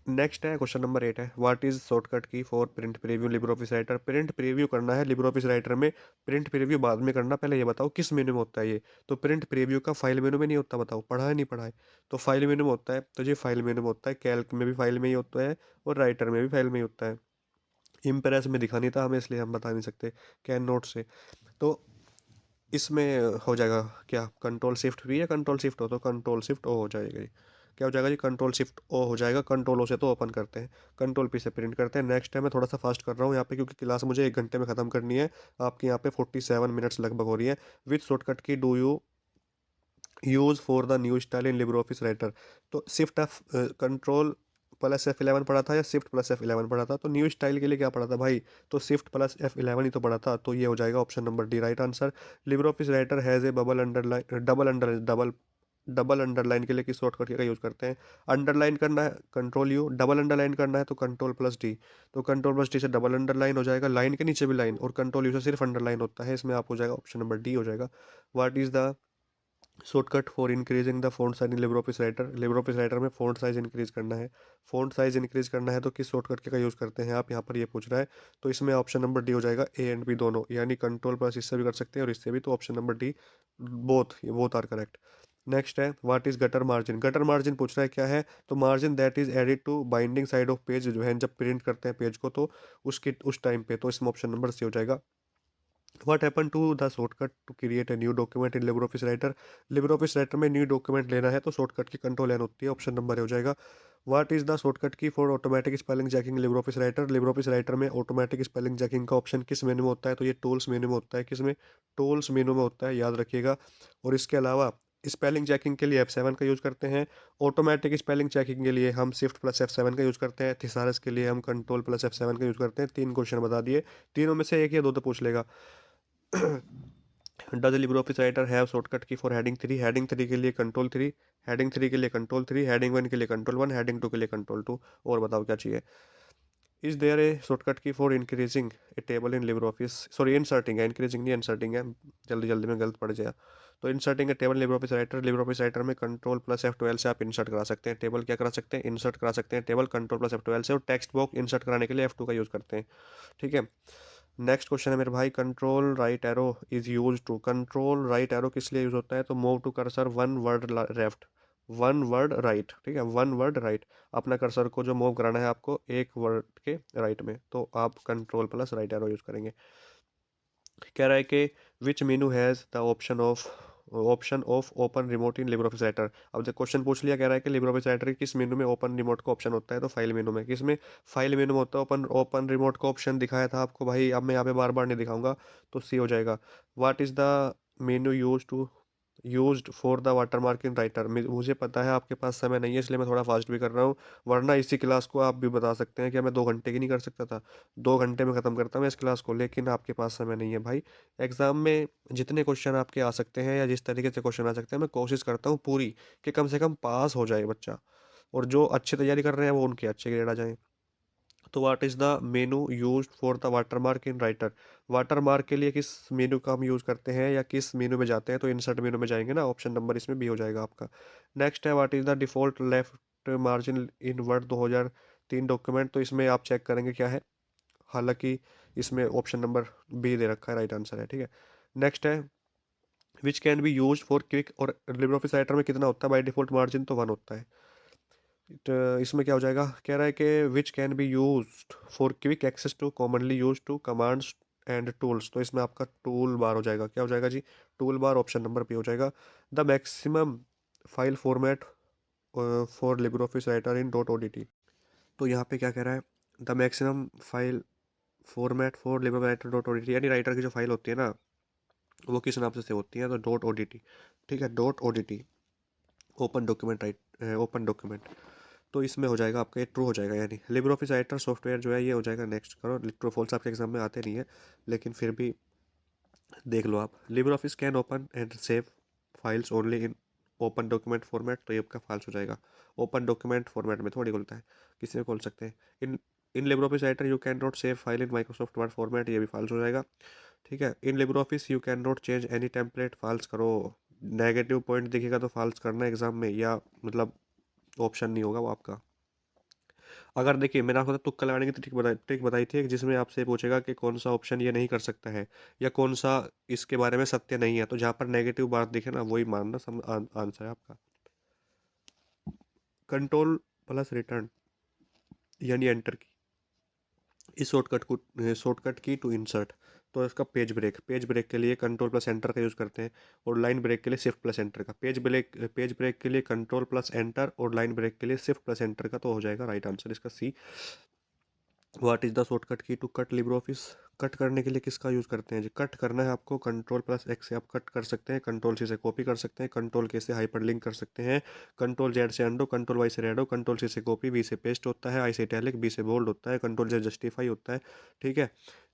नेक्स्ट है क्वेश्चन नंबर 8 है, what is shortcut key for print preview Libre office writer? Print preview करना है लिब्रे ऑफिस राइटर में, प्रिंट प्रीव्यू बाद में करना, पहले ये बताओ किस मेनू में होता है ये? तो प्रिंट प्रीव्यू का फाइल मेनू में नहीं होता, बताओ पढ़ा है नहीं पढ़ा है? तो फाइल मेनू में होता है, तो ये फाइल मेनू में होता है, कैल्क में भी फाइल में ही होता है, और राइटर में भी फाइल में ही होता है। इम्प्रेस में दिखा नहीं था हमें, इसलिए हम बता नहीं सकते, कैन नोट से। तो इसमें हो जाएगा क्या? कंट्रोल शिफ्ट वी या कंट्रोल शिफ्ट ओ? तो कंट्रोल शिफ्ट ओ हो जाएगा। क्या हो जाएगा जी? कंट्रोल शिफ्ट ओ हो जाएगा। कंट्रोल ओ से तो ओपन करते हैं, कंट्रोल पी से प्रिंट करते हैं। नेक्स्ट है, मैं थोड़ा सा फास्ट कर रहा हूँ यहाँ पे क्योंकि क्लास मुझे 1 घंटे में ख़त्म करनी है। आपकी यहाँ पे 47 मिनट्स लगभग हो रही है। With shortcut key do you use for the new style in Libre office writer? तो shift F control plus F11 पढ़ा था या शिफ्ट प्लस F11 पढ़ा था? तो न्यू स्टाइल के लिए क्या पढ़ा था भाई? तो शिफ्ट प्लस F11 ही तो पढ़ा था, तो ये हो जाएगा option number D right answer. Libre office Writer has a bubble underline, double underline के लिए किस शॉर्टकट का यूज़ करते हैं? अंडरलाइन करना है कंट्रोल यू, डबल अंडरलाइन करना है तो कंट्रोल प्लस डी। तो कंट्रोल प्लस डी से डबल अंडरलाइन हो जाएगा, लाइन के नीचे भी लाइन, और कंट्रोल यू से सिर्फ अंडरलाइन होता है, इसमें आप हो जाएगा ऑप्शन नंबर डी हो जाएगा। What is the shortcut for increasing the font size in Libre office Writer? Libre office writer में फ़ॉन्ट साइज इंक्रीज करना है, फ़ॉन्ट साइज इंक्रीज करना है तो किस शॉर्टकट का यूज़ करते हैं आप? यहाँ पर ये पूछ रहा है, तो इसमें ऑप्शन नंबर डी हो जाएगा, ए एंड बी दोनों, यानी कंट्रोल प्लस इससे भी कर सकते हैं और इससे भी, तो option number D, both are correct. Next है, what is gutter margin? Gutter margin पूछ रहा है क्या है? तो margin that is added to binding side of page, जो है जब प्रिंट करते हैं पेज को तो उसकी उस टाइम पे, तो इसमें ऑप्शन नंबर सी हो जाएगा। What happened to the shortcut to create a new document in LibreOffice Writer? LibreOffice Writer में न्यू डॉक्यूमेंट लेना है तो शॉर्टकट की कंट्रोल एन होती है, ऑप्शन नंबर हो जाएगा। What is the shortcut key for automatic spelling checking Libre office Writer? Libre office writer में automatic spelling checking का ऑप्शन किस मेनू में होता है? तो ये टूल्स मेनू में होता है। किसमें? टूल्स मेनू में होता है, याद रखिएगा। और इसके अलावा स्पेलिंग चेकिंग के लिए F7 का यूज़ करते हैं, ऑटोमेटिक स्पेलिंग चेकिंग के लिए हम शिफ्ट प्लस F7 का यूज़ करते हैं, थिसारस के लिए हम कंट्रोल प्लस F7 का यूज़ करते हैं। 3 क्वेश्चन बता दिए, तीनों में से एक या दो तो पूछ लेगा। Does Libre office Writer have shortcut key for heading 3? Heading 3 के लिए कंट्रोल 3, हेडिंग 3 के लिए कंट्रोल 3, हेडिंग 1 के लिए कंट्रोल 1, हेडिंग 2 के लिए कंट्रोल 2। और बताओ क्या चाहिए? Is there a shortcut key for increasing a table in Libre office, sorry inserting है, इंक्रीजिंग नहीं इंसर्टिंग है, जल्दी जल्दी में गलत पड़ जाए। तो inserting a table Libre office Writer, Libre office writer में कंट्रोल प्लस F12 से आप इंसर्ट करा सकते हैं टेबल, क्या करा सकते हैं? इंसर्ट करा सकते हैं टेबल, कंट्रोल प्लस F12 से। और टेक्स्ट बॉक्स इंसर्ट कराने के लिए F2 का यूज़ करते हैं, ठीक है। नेक्स्ट क्वेश्चन है मेरे भाई, control right arrow is use to, control right arrow किस लिए यूज होता है? तो move to cursor one word left, one word right, ठीक है, वन वर्ड राइट। अपना कर्सर को जो मूव कराना है आपको एक वर्ड के राइट में, तो आप control plus right arrow use करेंगे। कह रहा है कि which menu has the option of option of open remote in Libre office Writer. अब जब क्वेश्चन पूछ लिया, कह रहा है कि लिब्रे ऑफिस राइटर के किस मेनू में ओपन रिमोट का ऑप्शन होता है, तो फाइल मेनू में। किस में? फाइल मेनू में होता है ओपन। ओपन रिमोट का ऑप्शन दिखाया था आपको भाई, अब मैं यहाँ पे बार बार नहीं दिखाऊंगा, तो सी हो जाएगा। What is the menu used for the watermark in writer. मुझे पता है आपके पास समय नहीं है, इसलिए मैं थोड़ा फास्ट भी कर रहा हूँ, वरना इसी क्लास को आप भी बता सकते हैं कि मैं 2 घंटे की नहीं कर सकता था, 2 घंटे में ख़त्म करता मैं इस क्लास को, लेकिन आपके पास समय नहीं है भाई। एग्जाम में जितने क्वेश्चन आपके आ सकते हैं या जिस तरीके से क्वेश्चन आ सकते हैं, मैं कोशिश करता हूँ पूरी कि कम से कम पास हो जाए बच्चा, और जो अच्छी तैयारी कर रहे हैं वो उनके अच्छे ग्रेड आ जाए। तो what is the menu use for the watermark in writer. Watermark के लिए किस मेनू का हम यूज करते हैं या किस मेनू में जाते हैं, तो इंसर्ट मेनू में जाएंगे ना, ऑप्शन नंबर इसमें बी हो जाएगा आपका। नेक्स्ट है what is the default left margin in word 2003 document. तो इसमें आप चेक करेंगे क्या है, हालांकि इसमें ऑप्शन नंबर बी दे रखा है, राइट आंसर है, ठीक है। नेक्स्ट है विच can B use for quick, और लिब्रे ऑफिस राइटर में कितना होता है बाय डिफॉल्ट मार्जिन, तो 1 होता है। तो इसमें क्या हो जाएगा, कह रहा है कि which can be used for quick access to commonly use to commands and tools. तो इसमें आपका टूल बार हो जाएगा, क्या हो जाएगा जी, टूल बार, ऑप्शन नंबर पे हो जाएगा। The maximum file format for Libre office writer in dot ODT. तो यहाँ पे क्या कह रहा है, the maximum file format for Libre writer dot ODT, यानी राइटर की जो फाइल होती है ना, वो किस नाम से सेव होती है, तो डॉट ओडीटी, ठीक है, dot ODT, open document, right, open document. तो इसमें हो जाएगा आपका, ये ट्रू हो जाएगा, यानी लिब्रे ऑफिस राइटर सॉफ्टवेयर जो है ये हो जाएगा। नेक्स्ट करो, ट्रू फॉल्स आपके एग्जाम में आते नहीं है, लेकिन फिर भी देख लो आप। Libre office can open and save files only in open document format, तो ये आपका फाल्स हो जाएगा। ओपन डॉक्यूमेंट फॉर्मेट में थोड़ी खुलता है, किसी में खोल सकते हैं। In in Libre office Writer you can not save file in Microsoft Word format, ये भी फाल्स हो जाएगा, ठीक है। In Libre office you can not change any template, false करो। नेगेटिव पॉइंट दिखेगा तो फाल्स करना है एग्जाम में, या मतलब ऑप्शन नहीं होगा वो आपका। अगर देखिए, मैंने आपको तुक्का लगाने की ट्रिक बताई थी, जिसमें आपसे पूछेगा कि कौन सा ऑप्शन ये नहीं कर सकता है, या कौन सा इसके बारे में सत्य नहीं है, तो जहाँ पर नेगेटिव बात दिखे ना, वही मानना आंसर है आपका। कंट्रोल प्लस रिटर्न, यानी एंटर की, इस शॉर्टकट की टू इंसर्ट। तो इसका पेज ब्रेक के लिए कंट्रोल प्लस एंटर का यूज़ करते हैं, और लाइन ब्रेक के लिए शिफ्ट प्लस एंटर का। पेज ब्रेक के लिए कंट्रोल प्लस एंटर, और लाइन ब्रेक के लिए शिफ्ट प्लस एंटर का, तो हो जाएगा राइट आंसर इसका C. What is the shortcut key to cut Libre Office. Cut करने के लिए किसका यूज़ करते हैं जी, कट करना है आपको, कंट्रोल प्लस एक्स से आप कट कर सकते हैं, कंट्रोल सी से कॉपी कर सकते हैं, कंट्रोल के से हाइपर लिंक कर सकते हैं, कंट्रोल जेड से अंडो, कंट्रोल वाई से रेडो, कंट्रोल सी से कॉपी, वी से पेस्ट होता है, आई से इटैलिक, बी से बोल्ड होता है, कंट्रोल जे जस्टिफाई होता है, ठीक है।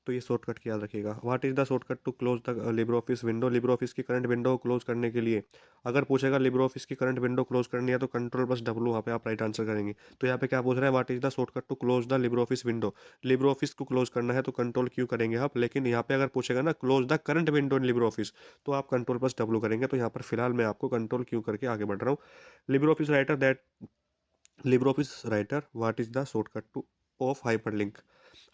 तो ये शॉर्टकट की याद रखिएगा। What is the shortcut to close the LibreOffice window. LibreOffice की करंट विंडो को क्लोज करने के लिए, अगर पूछेगा लिब्रे ऑफिस की करंट विंडो क्लोज करनी है, तो कंट्रोल प्लस डब्लू, वहाँ पे आप राइट आंसर करेंगे। तो यहाँ पे क्या पूछ रहा है, what is the shortcut to close the LibreOffice window. LibreOffice को क्लोज करना है तो कंट्रोल क्यू करेंगे आप, लेकिन यहाँ पे अगर पूछेगा ना close the current window in Libre office, तो आप कंट्रोल प्लस डब्लू करेंगे। तो यहाँ पर फिलहाल मैं आपको कंट्रोल क्यू करके आगे बढ़ रहा हूँ। Libre office writer that Libre office writer what is the shortcut two of hyperlink.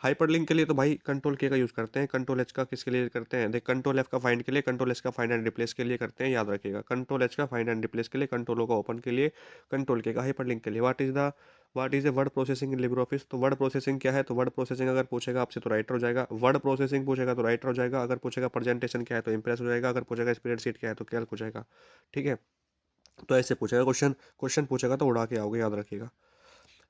Hyperlink के लिए तो भाई कंट्रोल के का यूज़ करते हैं, कंट्रोल एच का किसके लिए करते हैं, देख, कंट्रोल एफ का फाइंड के लिए, कंट्रोल एच का फाइंड एंड रिप्लेस के लिए करते हैं, याद रखिएगा। कंट्रोल एच का फाइंड एंड रिप्लेस के लिए, कंट्रोल ओ का ओपन के लिए, कंट्रोल के का हाइपरलिंक के लिए। What is a word processing in Libre office. तो वर्ड प्रोसेसिंग क्या है, तो वर्ड प्रोसेसिंग अगर पूछेगा आपसे तो राइटर हो जाएगा, वर्ड प्रोसेसिंग पूछेगा तो राइटर हो जाएगा, अगर पूछेगा प्रेजेंटेशन क्या है तो इंप्रेस हो जाएगा, अगर पूछेगा स्प्रेडशीट क्या है तो कैल्क हो जाएगा, ठीक है। तो ऐसे पूछेगा क्वेश्चन, क्वेश्चन पूछेगा तो उड़ा के आओगे, याद रखिएगा।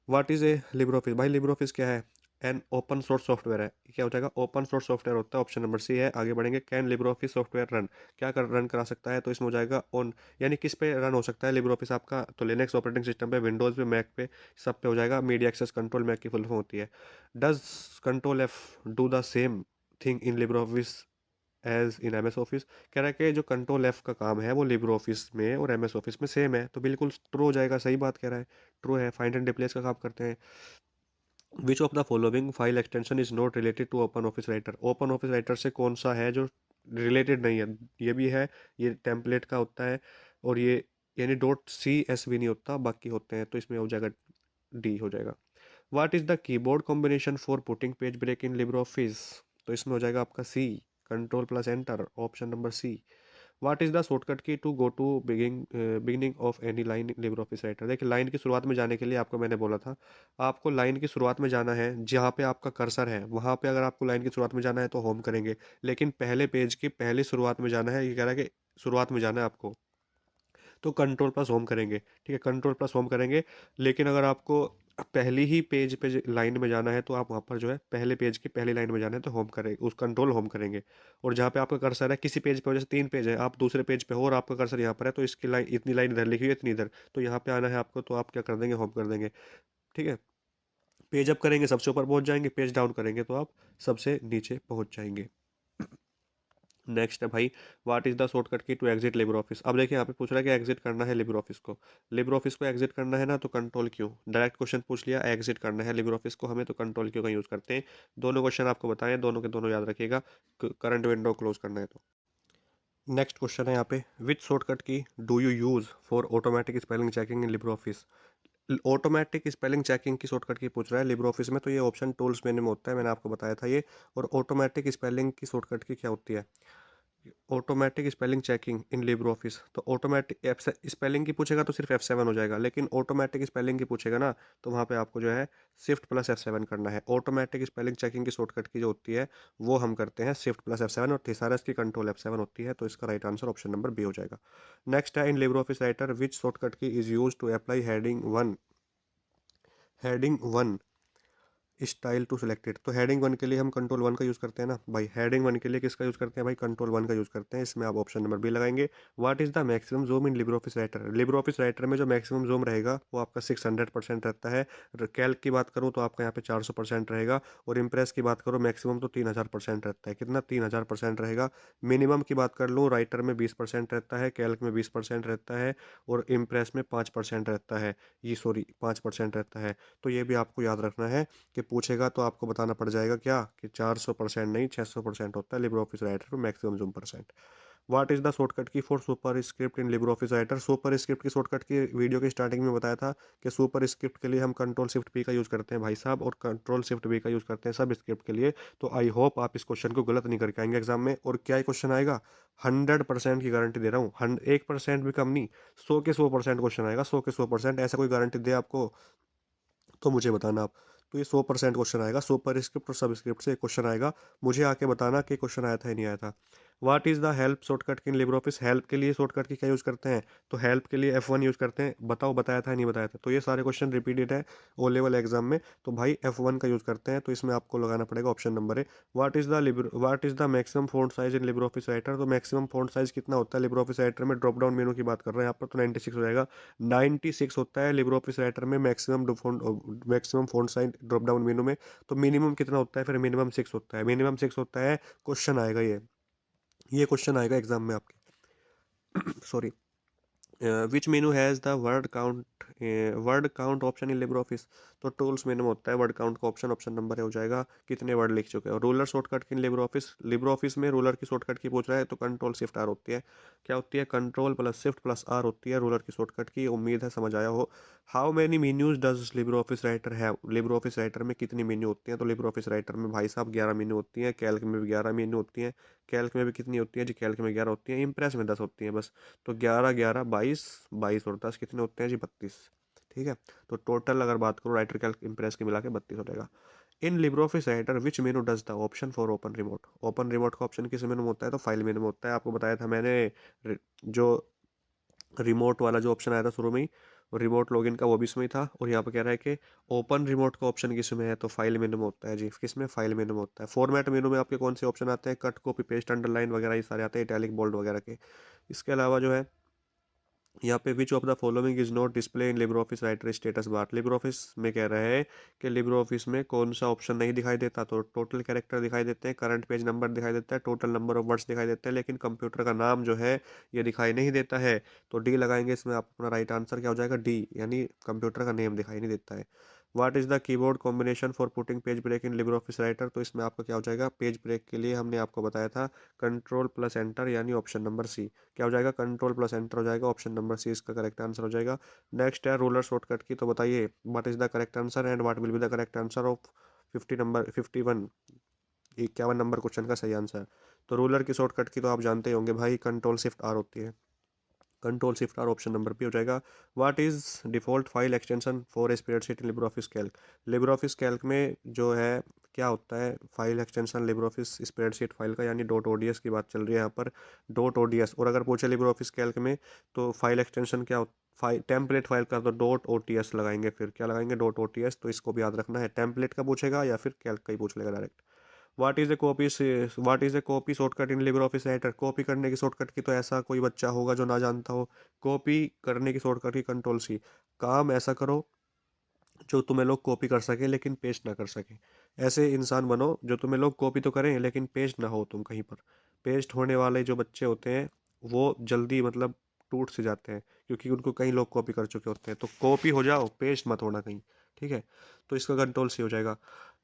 What is a Libre office. भाई लिब्रे ऑफिस क्या है, एन ओपन सोर्स सॉफ्टवेयर है, क्या हो जाएगा, ओपन सोर्स सॉफ्टवेयर होता है, ऑप्शन नंबर सी है। आगे बढ़ेंगे, can Libre office software run, क्या कर रन करा सकता है, तो इसमें हो जाएगा ऑन, यानी किस पे रन हो सकता है लिब्रे ऑफिस आपका, तो लिनक्स ऑपरेटिंग सिस्टम पे, विंडोज़ पे, मैक पे, सब पे हो जाएगा। मीडिया एक्सेस कंट्रोल, मैक की फुल फॉर्म होती है। Does control F do the same thing in Libre office as in M S office. कह रहा है कि जो कंट्रोल एफ का काम है वो लिब्रे ऑफिस में और एम एस ऑफिस में सेम है, तो बिल्कुल ट्रू हो जाएगा, सही बात कह रहा है, ट्रू है। फाइंड एंड रिप्लेस का काम करते हैं। Which of the following file extension is not related to OpenOffice Writer. OpenOffice Writer से कौन सा है जो रिलेटेड नहीं है, ये भी है, ये टेम्पलेट का होता है, और ये यानी डॉट सी एस भी नहीं होता, बाकी होते हैं, तो इसमें हो जाएगा डी हो जाएगा। What is the keyboard combination for putting page break in Libre office. तो इसमें हो जाएगा आपका C, control plus enter, option number C. What is the shortcut key to go to beginning of any line in Libre office Writer. देखिए, line की शुरुआत में जाने के लिए आपको मैंने बोला था, आपको लाइन की शुरुआत में जाना है, जहाँ पे आपका कर्सर है वहाँ पे अगर आपको लाइन की शुरुआत में जाना है तो होम करेंगे, लेकिन पहले पेज की पहली शुरुआत में जाना है, ये कह रहा है कि शुरुआत में जाना है आपको, तो कंट्रोल प्लस होम करेंगे, ठीक है, कंट्रोल प्लस होम करेंगे। लेकिन अगर आपको पहली ही पेज पे लाइन में जाना है तो आप वहाँ पर जो है पहले पेज की पहली लाइन में जाना है तो होम करें, उस कंट्रोल होम करेंगे। और जहाँ पे आपका कर्सर है किसी पेज पे हो, जैसे 3 पेज है, आप दूसरे पेज पे हो और आपका कर्सर यहाँ पर है, तो इसकी लाइन, इतनी लाइन इधर लिखी हुई है, इतनी इधर, तो यहाँ पे आना है आपको, तो आप क्या कर देंगे, होम कर देंगे, ठीक है। पेज अप करेंगे सबसे ऊपर पहुंच जाएंगे, पेज डाउन करेंगे तो आप सबसे नीचे पहुंच जाएंगे। नेक्स्ट है भाई, what is the shortcut key to exit Libre office. अब देखिए यहाँ पे पूछ रहा है कि एग्जिट करना है लिबर ऑफिस को। लिबर ऑफिस को एग्जिट करना है ना, तो कंट्रोल क्यों, डायरेक्ट क्वेश्चन पूछ लिया, एग्जिट करना है लिबर ऑफिस को हमें, तो कंट्रोल क्यों का यूज करते हैं। दोनों क्वेश्चन आपको बताएं, दोनों के दोनों याद रखिएगा, करंट विंडो क्लोज करना है तो। नेक्स्ट क्वेश्चन है यहाँ पे, विच shortcut key do you use for automatic spelling checking in Libre office. Automatic spelling checking की शॉर्टकट की पूछ रहा है लिबर ऑफिस में, तो ये ऑप्शन टूल्स मेन्यू में होता है, मैंने आपको बताया था ये। और ऑटोमेटिक स्पेलिंग की शॉर्टकट की क्या होती है, automatic spelling checking in Libre office, तो ऑटोमेटिक एफ स्पेलिंग की पूछेगा तो सिर्फ F7 हो जाएगा, लेकिन ऑटोमेटिक स्पेलिंग की पूछेगा ना, तो वहाँ पे आपको जो है शिफ्ट प्लस F7 करना है। ऑटोमेटिक स्पेलिंग चेकिंग की शॉर्टकट की जो होती है वो हम करते हैं शिफ्ट प्लस F7, और थिसारस की कंट्रोल F7 होती है, तो इसका right answer option number B हो जाएगा। नेक्स्ट है, in LibreOffice Writer which shortcut key is use to apply heading one style to selected. तो हेडिंग वन के लिए हम कंट्रोल वन का यूज़ करते हैं ना भाई, हेडिंग वन के लिए किसका यूज़ करते हैं भाई, कंट्रोल वन का यूज़ करते हैं, इसमें आप ऑप्शन नंबर बी लगाएंगे। What is the maximum zoom in LibreOffice writer. Libre office writer में जो मैक्सिमम जूम रहेगा वो आपका 600% रहता है। कैल्क की बात करूँ तो आपका यहाँ पे 400% रहेगा। और इम्प्रेस की बात करूँ मैक्सिमम तो 3000% रहता है, कितना 3000% रहेगा। मिनिमम की बात कर लूँ, राइटर में 20% रहता है, कैल्क में 20% रहता है, और इम्प्रेस में 5% रहता है, ये सॉरी 5% रहता है। तो ये भी आपको याद रखना है कि पूछेगा तो आपको बताना पड़ जाएगा क्या, कि 400% नहीं 600% होता है लिब्रे ऑफिस राइटर में maximum zoom percent. What is the shortcut key for superscript in Libre office Writer. Superscript की शॉर्टकट की वीडियो की स्टार्टिंग में बताया था कि सुपर स्क्रिप्ट के लिए हम कंट्रोल शिफ्ट पी का यूज़ करते हैं भाई साहब, और कंट्रोल शिफ्ट बी का यूज़ करते हैं सब स्क्रिप्ट के लिए। तो आई होप आप इस क्वेश्चन को गलत नहीं करके आएंगे एग्जाम में। और क्या ही क्वेश्चन आएगा, 100% की गारंटी दे रहा हूँ, 1% भी कम नहीं, 100 के 100% क्वेश्चन आएगा, 100 के 100%। ऐसा कोई गारंटी दे आपको तो मुझे बताना आप। तो ये 100% क्वेश्चन आएगा, सुपर स्क्रिप्ट और सब स्क्रिप्ट से एक क्वेश्चन आएगा, मुझे आके बताना कि क्वेश्चन आया था या नहीं आया था। What is the help shortcut in Libre office. Help के लिए शॉर्टकट की क्या यूज़ करते हैं, तो हेल्प के लिए F1 यूज़ करते हैं, बताओ बताया था या नहीं बताया था। तो ये सारे क्वेश्चन रिपीटेड है ओ लेवल एग्जाम में, तो भाई F1 का यूज़ करते हैं, तो इसमें आपको लगाना पड़ेगा option number A. What is the maximum font size in Libre office writer. तो मैक्सिमम फ़ॉन्ट साइज कितना होता है लिब्रे ऑफिस राइटर में, ड्रॉप डाउन मेनू की बात कर रहे हैं यहाँ पर, तो 96 हो जाएगा। 96 होता है लिब्रे ऑफिस राइटर में maximum font size drop down menu में। तो मिनिमम कितना होता है फिर, मिनिमम 6 होता है, मिनिमम 6 होता है। क्वेश्चन आएगा ये क्वेश्चन आएगा एग्जाम में आपके। Sorry, which menu has the word count option in Libre office. तो टूल्स मेनू में होता है वर्ड काउंट का ऑप्शन, ऑप्शन नंबर हो जाएगा कितने वर्ड लिख चुके हैं। और रूलर शॉर्टकट की लिब्रे ऑफिस में रूलर की शॉर्टकट की पूछ रहा है, तो कंट्रोल शिफ्ट आर होती है। क्या होती है, control plus shift plus R होती है रूलर की शॉर्टकट की, उम्मीद है समझ आया हो। How many menus does Libre office Writer have. Libre office writer में कितनी मीन्यू होती हैं, तो लिब्रे ऑफिस राइटर में भाई साहब 11 मीन्यू होती हैं, कैल्क में भी 11 मीन्यू होती हैं। कैल्क में भी कितनी होती है जी, कैल्क में 11 होती हैं, इम्प्रेस में 10 होती हैं बस। तो 11 11 22, 22 और 10 कितने होते हैं जी, 32। ठीक है, तो टोटल अगर बात करूँ राइटर कैल्क इम्प्रेस के मिला के 32 हो जाएगा। इन Libre office Writer which menu does the option for open remote. Open remote का ऑप्शन किस मेनू में होता है, तो फाइल मेनू में होता है, आपको बताया था मैंने। जो रिमोट वाला जो ऑप्शन आया था शुरू में ही, रिमोट लॉगिन का, वो भी इसमें ही था। और यहाँ पे कह रहा है कि ओपन रिमोट का ऑप्शन किस में है, तो फाइल मेनू में होता है जी, किस में, फाइल मेनू में होता है। फॉर्मेट मेनू में आपके कौन से ऑप्शन आते हैं, कट कॉपी पेस्ट अंडरलाइन वगैरह ये सारे आते हैं, इटैलिक बोल्ड वगैरह के। इसके अलावा जो है यहाँ पे विच of the following is not display in Libre office writer status bar. Libre office में कह रहा है कि लिब्रे ऑफिस में कौन सा ऑप्शन नहीं दिखाई देता, तो टोटल कैरेक्टर दिखाई देते हैं, करंट पेज नंबर दिखाई देता है, टोटल नंबर ऑफ वर्ड्स दिखाई देते हैं, लेकिन कंप्यूटर का नाम जो है ये दिखाई नहीं देता है। तो डी लगाएंगे इसमें, आप अपना राइट आंसर क्या हो जाएगा, डी, यानी कंप्यूटर का नेम दिखाई नहीं देता है। What is the keyboard combination for putting page break in Libre office writer. तो इसमें आपका क्या हो जाएगा, पेज ब्रेक के लिए हमने आपको बताया था कंट्रोल प्लस एंटर, यानी ऑप्शन नंबर सी। क्या हो जाएगा, कंट्रोल प्लस एंटर हो जाएगा, ऑप्शन नंबर सी इसका करेक्ट आंसर हो जाएगा। नेक्स्ट है रूलर शॉर्टकट की, तो बताइए what is the correct answer and what will be the correct answer of 51 51 number question का सही आंसर। तो रूलर की शॉर्टकट की तो आप जानते ही होंगे भाई, कंट्रोल शिफ्ट आर होती है। Control shift R, option number B हो जाएगा। What is default file extension for a spreadsheet in Libre office Calc. Libre office Calc में जो है क्या होता है file extension LibreOffice spreadsheet file का, यानी डॉट ओडीएस की बात चल रही है यहाँ पर, डॉट ओडीएस। और अगर पूछे लिब्रे ऑफिस कैल्क में तो फाइल एक्सटेंशन क्या फाइल टेम्पलेट फाइल का, तो डॉट ओटीएस लगाएंगे, फिर क्या लगाएंगे, डॉट ओटीएस। तो इसको भी याद रखना है, टेम्पलेट का पूछेगा या फिर कैल्क का ही पूछ लेगा direct. What is a copy shortcut in Libre office writer. Copy करने की शॉर्टकट की तो ऐसा कोई बच्चा होगा जो ना जानता हो। कॉपी करने की शॉर्टकट की कंट्रोल सी। काम ऐसा करो जो तुम्हें लोग कॉपी कर सके लेकिन पेस्ट ना कर सके। ऐसे इंसान बनो जो तुम्हें लोग कॉपी तो करें लेकिन पेस्ट ना हो तुम कहीं पर। पेस्ट होने वाले जो बच्चे होते हैं वो जल्दी मतलब टूट से जाते हैं, क्योंकि उनको कई लोग कॉपी कर चुके होते हैं। तो कॉपी हो जाओ, पेस्ट मत होना कहीं, ठीक है। तो इसका कंट्रोल सी हो जाएगा।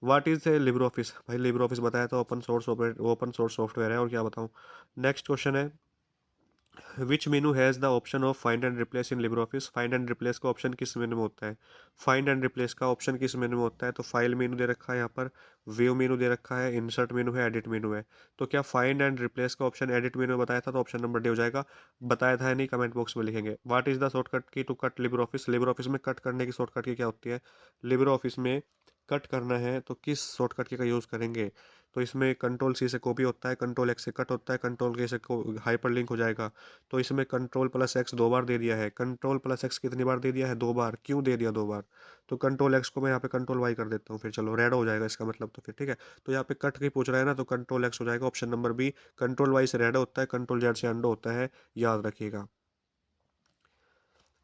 What is a Libre office. भाई लिब्रे ऑफिस बताया तो ओपन सोर्स सॉफ्टवेयर है, और क्या बताऊँ। नेक्स्ट क्वेश्चन है, which menu has the option of find and replace in Libre office. Find and replace का ऑप्शन किस मेनू में होता है। फाइंड एंड रिप्लेस का ऑप्शन किस मेनू में होता है, तो फाइल मेनू दे रखा है यहाँ पर, व्यू मेनू दे रखा है, इंसर्ट मेनू है, एडिट मेनू है। तो क्या फाइंड एंड रिप्लेस का ऑप्शन एडिट मेनू में बताया था, तो ऑप्शन नंबर डी हो जाएगा। बताया था नहीं, कमेंट बॉक्स में लिखेंगे। What is the shortcut key to cut Libre office. LibreOffice में कट करने की शॉर्टकट की क्या होती है। लिब्रे ऑफिस में कट करना है तो किस शॉर्टकट की का यूज़ करेंगे। तो इसमें कंट्रोल सी से कॉपी होता है, कंट्रोल एक्स से कट होता है, कंट्रोल के से हाइपर लिंक हो जाएगा। तो इसमें कंट्रोल प्लस एक्स 2 बार दे दिया है। कंट्रोल प्लस एक्स कितनी बार दे दिया है, 2 बार। क्यों दे दिया 2 बार, तो कंट्रोल एक्स को मैं यहाँ पे कंट्रोल वाई कर देता हूँ, फिर चलो रेड हो जाएगा इसका मतलब, तो फिर ठीक है। तो यहाँ पे कट के पूछ रहा है ना, तो कंट्रोल एक्स हो जाएगा, option number B. Control Y से रेड होता है, कंट्रोल जेड से अंडो होता है, याद रखिएगा।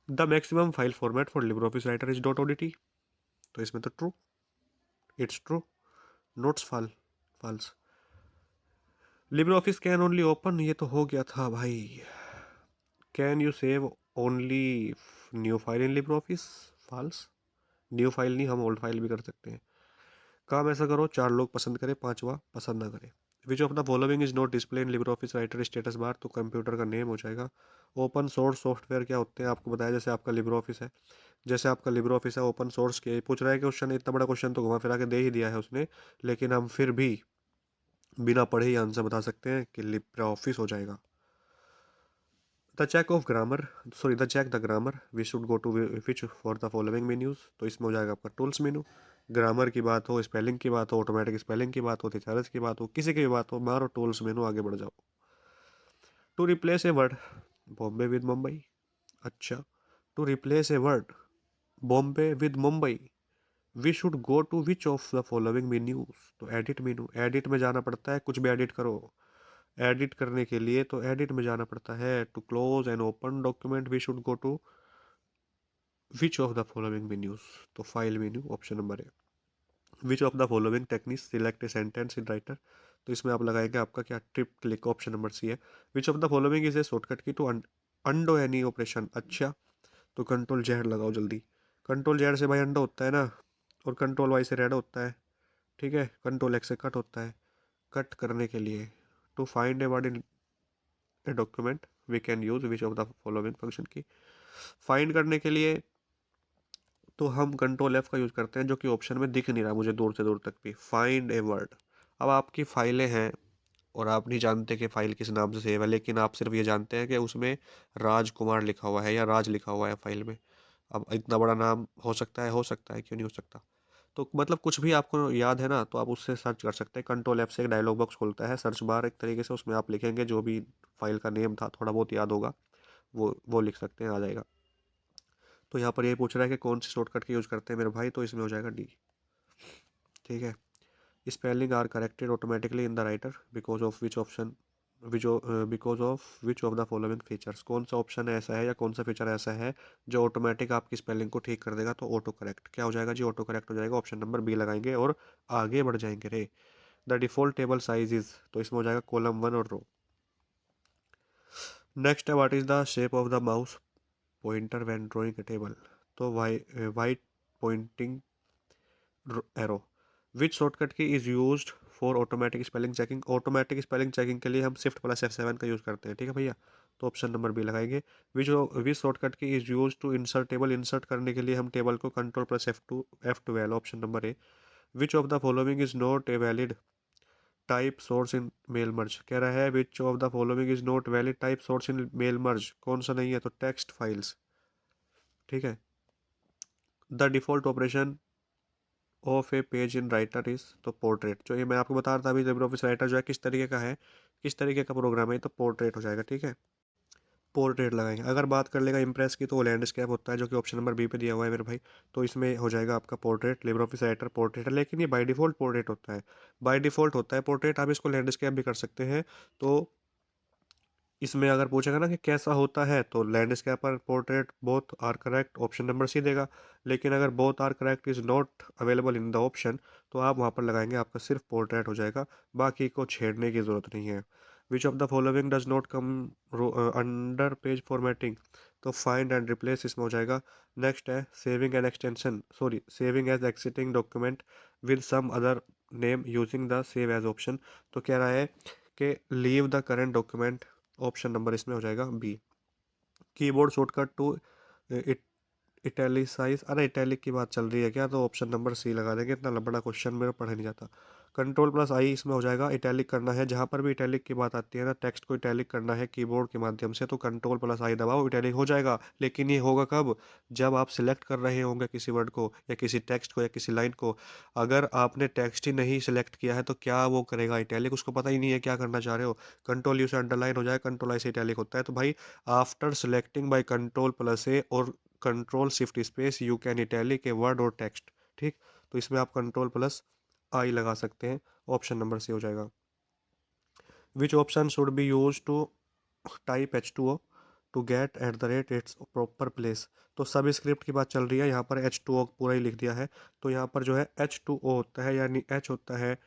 The maximum file format for Libre office writer is dot ODT. तो इसमें तो true, it's true, notes false. LibreOffice can only open, ये तो हो गया था भाई। Can you save only new file in Libre office, false. New file नहीं, हम ओल्ड फाइल भी कर सकते हैं। काम ऐसा करो 4 लोग पसंद करें, 5वां पसंद ना करें। विच of the following is not display in Libre office writer status bar, तो कंप्यूटर का नेम हो जाएगा। ओपन सोर्स सॉफ्टवेयर क्या होते हैं आपको बताया, जैसे आपका लिब्रे ऑफिस है, जैसे आपका लिब्रे ऑफिस है ओपन सोर्स के पूछ रहा है क्वेश्चन। इतना बड़ा क्वेश्चन तो घुमा फिरा के दे ही दिया है उसने, लेकिन हम फिर भी बिना पढ़े ही आंसर बता सकते हैं कि लिब्रे ऑफिस हो जाएगा। The check of grammar, sorry the check the grammar, we should go to which for the following menus. तो इसमें हो जाएगा आपका टूल्स मेनू। ग्रामर की बात हो, स्पेलिंग की बात हो, ऑटोमेटिक स्पेलिंग की बात हो, थिसारस की बात हो, किसी की भी बात हो, मारो टूल्स मेनू, आगे बढ़ जाओ। To replace a word, Bombay with Mumbai. अच्छा, to replace a word Bombay with Mumbai, we should go to which of the following menus. तो एडिट मेनू, एडिट में जाना पड़ता है, कुछ भी एडिट करो। एडिट करने के लिए तो एडिट में जाना पड़ता है। To close and open document we should go to which of the following menus. तो फाइल मेन्यू, ऑप्शन नंबर है। Which of the following techniques select a sentence in Writer. तो इसमें आप लगाएंगे आपका क्या, trip click, option number C है। Which of the following is a shortcut key to undo any operation. अच्छा, तो कंट्रोल जेड लगाओ जल्दी। कंट्रोल जेड से भाई अंडो होता है ना, और कंट्रोल वाई से रेड होता है, ठीक है। कंट्रोल एक्स से कट होता है। कट करने के लिए to find a word in a document we can use which of the following function key. Find करने के लिए तो हम कंट्रोल एफ का यूज करते हैं, जो कि ऑप्शन में दिख नहीं रहा मुझे दूर से दूर तक भी। फाइंड ए वर्ड, अब आपकी फाइलें हैं और आप नहीं जानते कि फाइल किस नाम से सेव है, लेकिन आप सिर्फ ये जानते हैं कि उसमें राजकुमार लिखा हुआ है या राज लिखा हुआ है फाइल में। अब इतना बड़ा नाम हो सकता है, क्यों नहीं हो सकता। तो मतलब कुछ भी आपको याद है ना, तो आप उससे सर्च कर सकते हैं। कंट्रोल एफ से एक डायलॉग बॉक्स खुलता है, सर्च बार एक तरीके से, उसमें आप लिखेंगे जो भी फाइल का नेम था, थोड़ा बहुत याद होगा, वो लिख सकते हैं, आ जाएगा। तो यहाँ पर ये पूछ रहा है कि कौन सी शॉर्टकट की यूज़ करते हैं मेरे भाई, तो इसमें हो जाएगा डी, ठीक है। Spelling are corrected automatically in the writer because of which option, because of which of the following features. कौन सा ऑप्शन ऐसा है या कौन सा फीचर ऐसा है जो ऑटोमेटिक आपकी स्पेलिंग को ठीक कर देगा, तो ऑटो करेक्ट क्या हो जाएगा जी, ऑटो करेक्ट हो जाएगा, ऑप्शन नंबर बी लगाएंगे और आगे बढ़ जाएंगे रे। The default table size is, तो इसमें हो जाएगा कॉलम 1 और रो। नेक्स्ट है what is the shape of the mouse pointer when drawing a table. तो white pointing arrow. Which shortcut key is used for automatic spelling checking. Automatic spelling checking के लिए हम शिफ्ट प्लस F7 का use करते हैं, ठीक है भैया। तो ऑप्शन नंबर बी लगाएंगे। Which shortcut key is use to insert table. Insert करने के लिए हम टेबल को control plus F12 option number A. Which of the following is not a valid type source in mail merge कह रहा है which of the following is not valid type source in mail merge, कौन सा नहीं है, तो text files. ठीक है। The default operation of a page in writer is, तो पोर्ट्रेट, जो ये मैं आपको बता रहा था अभी, लिब्रे ऑफिस राइटर जो है किस तरीके का है, किस तरीके का प्रोग्राम है, तो पोर्ट्रेट हो जाएगा। ठीक है, पोर्ट्रेट लगाएंगे। अगर बात कर लेगा इम्प्रेस की तो वो लैंडस्केप होता है, जो कि ऑप्शन नंबर बी पे दिया हुआ है मेरे भाई। तो इसमें हो जाएगा आपका portrait, Libre office writer portrait है, लेकिन ये बाय डिफॉल्ट पोर्ट्रेट होता है, बाय डिफॉल्ट होता है पोर्ट्रेट। आप इसको लैंडस्केप भी कर सकते हैं। तो इसमें अगर पूछेगा ना कि कैसा होता है, तो लैंडस्केप और portrait both are correct, option number C देगा। लेकिन अगर both are correct is not available in the option, तो आप वहाँ पर लगाएंगे आपका सिर्फ पोर्ट्रेट हो जाएगा, बाकी को छेड़ने की ज़रूरत नहीं है। Which of the following does not come under page formatting, तो फाइंड एंड रिप्लेस इसमें हो जाएगा। नेक्स्ट है saving an extension, sorry saving as exiting document with some other name using the save as option, तो कह रहा है कि leave the current document, option number इसमें हो जाएगा B. Keyboard shortcut to italicise, अरे इटैलिक की बात चल रही है क्या, तो ऑप्शन नंबर सी लगा देंगे, इतना बड़ा क्वेश्चन मेरा पढ़ा नहीं जाता। कंट्रोल प्लस आई इसमें हो जाएगा, इटैलिक करना है, जहाँ पर भी इटैलिक की बात आती है ना, टेक्स्ट को इटैलिक करना है कीबोर्ड के माध्यम से, तो कंट्रोल प्लस आई दबाओ, इटैलिक हो जाएगा। लेकिन ये होगा कब, जब आप सिलेक्ट कर रहे होंगे किसी वर्ड को या किसी टेक्स्ट को या किसी लाइन को। अगर आपने टेक्स्ट ही नहीं सिलेक्ट किया है तो क्या वो करेगा इटैलिक, उसको पता ही नहीं है क्या करना चाह रहे हो। कंट्रोल यू से अंडरलाइन हो जाए, कंट्रोल आई से इटैलिक होता है। तो भाई after selecting by control plus A और control shift space you can italic a word और टेक्स्ट। ठीक, तो इसमें आप कंट्रोल प्लस आई लगा सकते हैं, ऑप्शन नंबर सी हो जाएगा। Which option should be use to type H2O to get at the rate its proper place, तो सब स्क्रिप्ट की बात चल रही है, यहाँ पर H2O पूरा ही लिख दिया है। तो यहाँ पर जो है H2O होता है, यानी H होता है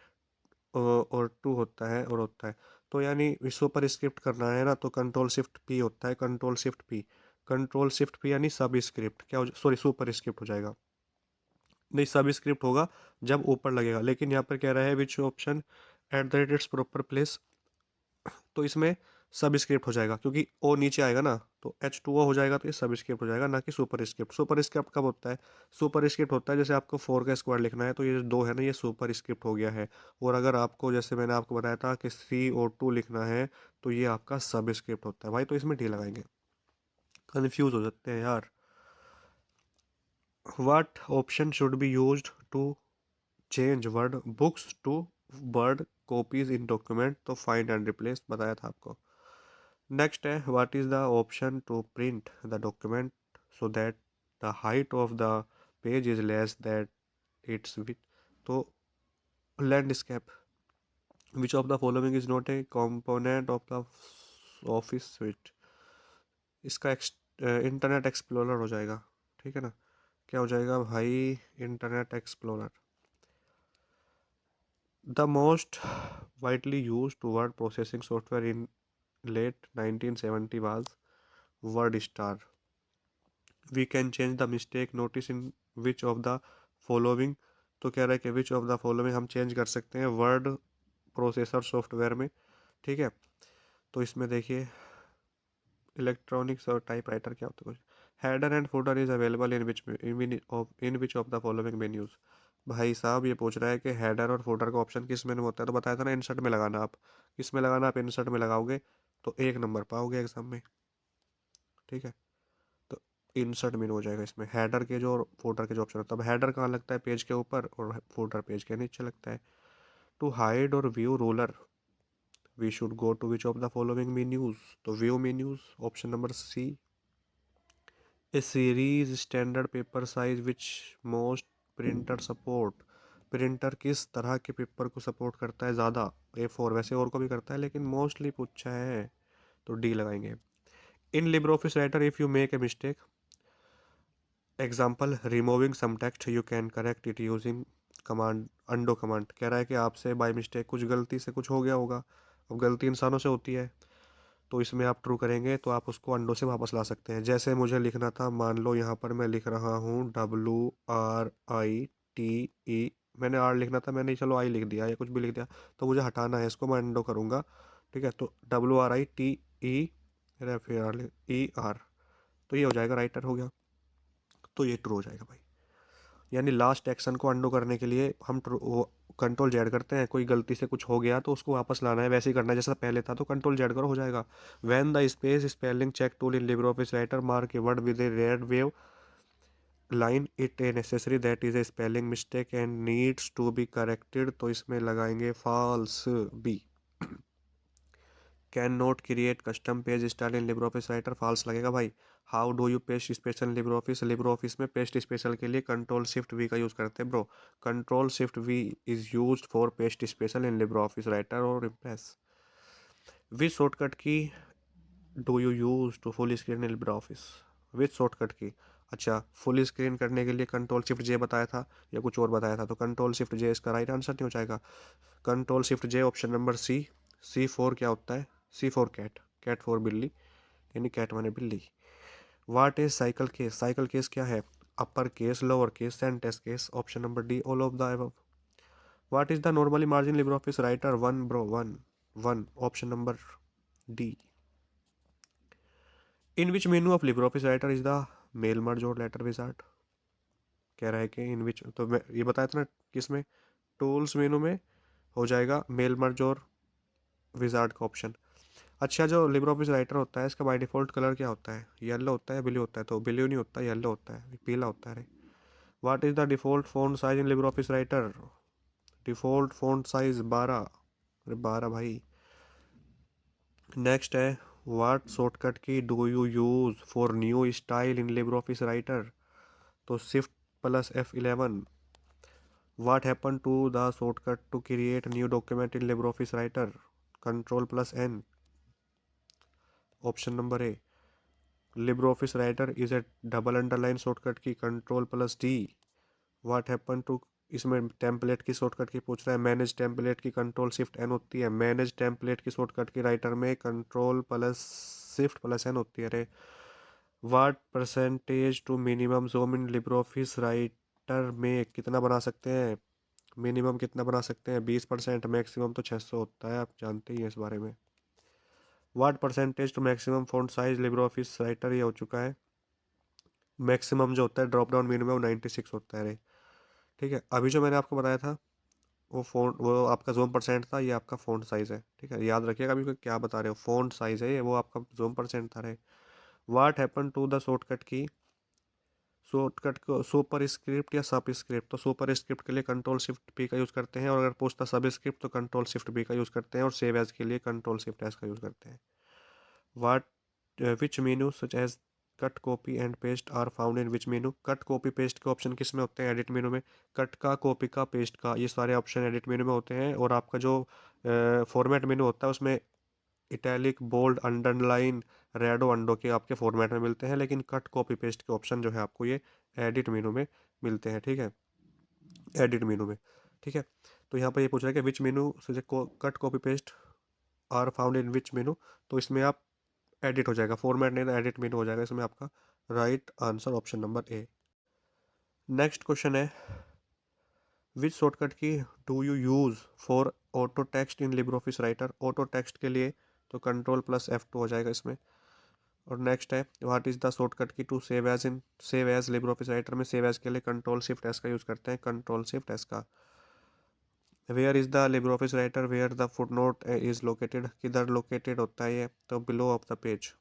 और टू होता है और होता है, तो यानी सुपर स्क्रिप्ट करना है ना, तो कंट्रोल शिफ्ट पी होता है, control shift P, control shift P यानी सब स्क्रिप्ट क्या हो, सॉरी सुपर स्क्रिप्ट हो जाएगा। नहीं, सब स्क्रिप्ट होगा जब ऊपर लगेगा, लेकिन यहाँ पर कह रहा है which option eight the rate its proper place, तो इसमें सब स्क्रिप्ट हो जाएगा, क्योंकि ओ नीचे आएगा ना, तो H2O हो जाएगा, तो ये सब स्क्रिप्ट हो जाएगा, ना कि सुपर स्क्रिप्ट। सुपर स्क्रिप्ट कब होता है, सुपर स्क्रिप्ट होता है जैसे आपको 4 का स्क्वायर लिखना है, तो ये जो दो है ना, ये सुपर स्क्रिप्ट हो गया है। और अगर आपको जैसे मैंने आपको बताया था कि CO2 लिखना है, तो ये आपका सब स्क्रिप्ट होता है भाई, तो इसमें डी लगाएंगे। कन्फ्यूज हो सकते हैं यार। What option should be used to change word books to word copies in document, तो फाइंड एंड रिप्लेस बताया था आपको। नेक्स्ट है what is the option to print the document so that the height of the page is less that it's width, तो landscape. Which of the following is not a component of the office suite, इसका internet explorer हो जाएगा। ठीक है ना, क्या हो जाएगा भाई, internet explorer. The most widely used word processing software in late 1970 was WordStar. We can change the mistake notice in which of the following, तो कह रहा है कि विच ऑफ द फॉलोइंग हम चेंज कर सकते हैं वर्ड प्रोसेसर सॉफ्टवेयर में। ठीक है, तो इसमें देखिए इलेक्ट्रॉनिक्स और टाइपराइटर क्या होता है कुछ। Header and footer is available in which of the following menus, भाई साहब ये पूछ रहा है कि हेडर और फुटर का ऑप्शन किस मेनू में होता है, तो बताया था ना इंसर्ट में लगाना, आप किस में लगाना, आप इंसर्ट में लगाओगे तो 1 नंबर पाओगे एग्जाम में। ठीक है, तो इंसर्ट मेनू हो जाएगा इसमें, हेडर के जो और फुटर के जो ऑप्शन होता है। अब हेडर कहाँ लगता है, पेज के ऊपर, और फुटर पेज के नीचे लगता है। टू हाइड और view ruler we should go to which of the following menus, तो view menus, option number C. A series standard paper size which most printer support, printer किस तरह के पेपर को सपोर्ट करता है ज़्यादा, A4, वैसे और को भी करता है लेकिन मोस्टली पूछा है, तो डी लगाएंगे। In Libre office writer if you make a mistake, example removing some text you can correct it using command undo command, कह रहा है कि आपसे बाय मिस्टेक कुछ गलती से कुछ हो गया होगा, अब गलती इंसानों से होती है, तो इसमें आप ट्रू करेंगे तो आप उसको अंडों से वापस ला सकते हैं। जैसे मुझे लिखना था, मान लो यहाँ पर मैं लिख रहा हूँ WRITE, मैंने आर लिखना था, मैंने चलो आई लिख दिया या कुछ भी लिख दिया, तो मुझे हटाना है इसको, मैं अंडो करूँगा। ठीक है, तो WRITE फिर ER, तो ये हो जाएगा राइटर हो गया, तो ये ट्रू हो जाएगा भाई। यानी लास्ट एक्शन को अंडो करने के लिए हम ट्रू कंट्रोल जेड करते हैं, कोई गलती से कुछ हो गया तो उसको वापस लाना है, वैसे ही करना है जैसा पहले था, तो कंट्रोल जेड करो हो जाएगा। When the space spelling check tool in Libre office writer mark a word with a red wave line it a necessary that is a spelling mistake and needs to be corrected, तो इसमें लगाएंगे false B. Can not create custom page style in Libre office writer, false लगेगा भाई। How do you paste special LibreOffice में paste special के लिए control shift V का use करते हैं bro. Control shift V is use for paste special in Libre office writer और Impress. Which shortcut key do you use to full screen in Libre office, which shortcut key. अच्छा, full screen करने के लिए control shift जे बताया था या कुछ और बताया था, तो कंट्रोल शिफ्ट जे इसका राइट आंसर नहीं हो जाएगा। कंट्रोल शिफ्ट जे ऑप्शन नंबर सी। सी फोर क्या होता है, सी फोर कैट, कैट फोर बिल्ली, यानी कैट माने बिल्ली। What is cycle case, cycle case क्या है, upper case, lower case, sentence case, option number D all of the above. What is the normally margin Libre office writer, one bro, one, one, option number D. In which menu of Libre office writer is the mail merge और letter wizard, कह रहा है कि इन विच, तो मैं ये बताया था ना किस में, टूल्स मेनू में हो जाएगा मेल मर्ज और विजार्ड का ऑप्शन। अच्छा, जो लिब्रे ऑफिस राइटर होता है इसका बाय डिफॉल्ट कलर क्या होता है, येलो होता है, ब्लू होता है, तो ब्लू नहीं होता, येलो होता है, पीला होता है रे। What is the default font size in Libre office Writer, default font size 12, अरे 12 भाई। नेक्स्ट है, what shortcut key do you use for new style in Libre office writer, तो shift plus F11। What happen to the shortcut to create new document in Libre office Writer, control plus N, option number A. Libre office writer is a double underline shortcut key, control plus D. What happen to, इसमें template की shortcut key पूछ रहा है, manage template key control shift N होती है, manage template की shortcut key writer में control plus shift plus N होती है रे। What percentage to minimum zoom in Libre office writer में कितना बना सकते हैं, मिनिमम कितना बना सकते हैं, 20%, मैक्सिमम तो 600 होता है, आप जानते ही हैं इस बारे में। What percentage to maximum font size Libre office writer, ये हो चुका है। मैक्सिमम जो होता है ड्रॉप डाउन मिनिमम 96 होता है रे। ठीक है, अभी जो मैंने आपको बताया था वो फ़ॉन्ट, वो आपका ज़ूम परसेंट था, ये आपका फ़ॉन्ट साइज़ है। ठीक है, याद रखिएगा अभी क्या बता रहे हो, फ़ॉन्ट साइज़ है ये, वो आपका ज़ूम परसेंट था रे। What happen to the shortcut key, shortcut को सुपर स्क्रिप्ट या सब स्क्रिप्ट, तो सुपर स्क्रिप्ट के लिए कंट्रोल शिफ्ट पी का यूज़ करते हैं, और अगर पूछता सब स्क्रिप्ट तो कंट्रोल शिफ्ट बी का यूज़ करते हैं, और सेव एज के लिए कंट्रोल शिफ्ट एस का यूज़ करते हैं। What which menu such as cut copy and paste are found in which menu, cut copy paste के ऑप्शन किस में होते हैं, एडिट मेनू में। कट का, कॉपी का, पेस्ट का, ये सारे ऑप्शन एडिट मेनू में होते हैं, और आपका जो फॉर्मेट मेनू होता है उसमें इटैलिक, बोल्ड, अंडरलाइन, रेडो, अंडो के आपके फॉर्मेट में मिलते हैं, लेकिन कट कॉपी पेस्ट के ऑप्शन जो है आपको ये एडिट मेनू में मिलते हैं। ठीक है, एडिट मेनू में। ठीक है, तो यहाँ पर ये पूछ रहा है कि विच मेनू से cut copy paste are found in which menu, तो इसमें आप एडिट हो जाएगा, फॉर्मेट नहीं तो एडिट मेनू हो जाएगा, इसमें आपका राइट आंसर ऑप्शन नंबर ए। नेक्स्ट क्वेश्चन है, विच shortcut key do you use for auto text in Libre office writer, auto text के लिए तो कंट्रोल प्लस F2 हो जाएगा इसमें। और नेक्स्ट है, what is the shortcut key to save as in, save as Libre office writer में save as के लिए कंट्रोल शिफ्ट एस का यूज़ करते हैं, कंट्रोल शिफ्ट एस का। Where is the Libre office writer where the footnote is located, किधर located होता है ये, तो below of the page,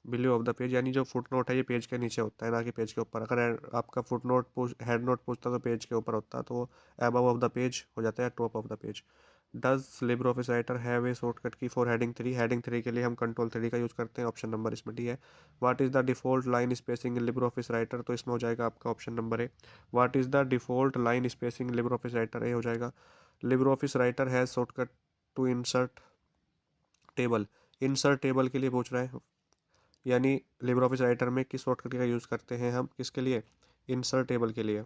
below of the page, यानी जो फुट नोट है ये पेज के नीचे होता है ना कि पेज के ऊपर। अगर आपका फुट नोट हेड नोट पूछता तो पेज के ऊपर होता, तो अबव ऑफ द पेज हो जाता है, top of the page. Does Libre office Writer have a shortcut key for heading 3, heading 3 के लिए हम कंट्रोल 3 का यूज़ करते हैं, ऑप्शन नंबर इसमें डी है। What is the default line spacing in Libre office writer, तो इसमें हो जाएगा आपका option number A. What is the default line spacing Libre office Writer, A हो जाएगा। Libre office Writer has shortcut to insert table, insert table के लिए पूछ रहा है, यानी लिब्रे ऑफिस राइटर में किस शॉर्टकट का यूज़ करते हैं हम, किसके लिए, इंसर्ट टेबल के लिए।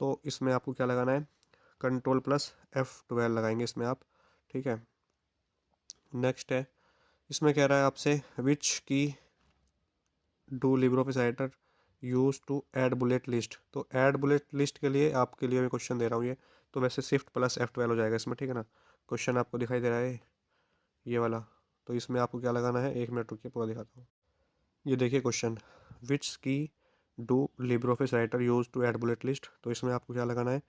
तो इसमें आपको क्या लगाना है, कंट्रोल प्लस F12 लगाएंगे इसमें आप। ठीक है, नेक्स्ट है, इसमें कह रहा है आपसे which key do Libre office writer use to add bullet list, तो ऐड बुलेट लिस्ट के लिए आपके लिए मैं क्वेश्चन दे रहा हूँ ये, तो वैसे शिफ्ट प्लस F12 हो जाएगा इसमें। ठीक है ना, क्वेश्चन आपको दिखाई दे रहा है ये वाला, तो इसमें आपको क्या लगाना है, 1 मिनट रुकिए पूरा दिखाता हूँ। ये देखिए question, which key do Libre office writer use to add bullet list, तो इसमें आपको क्या लगाना है,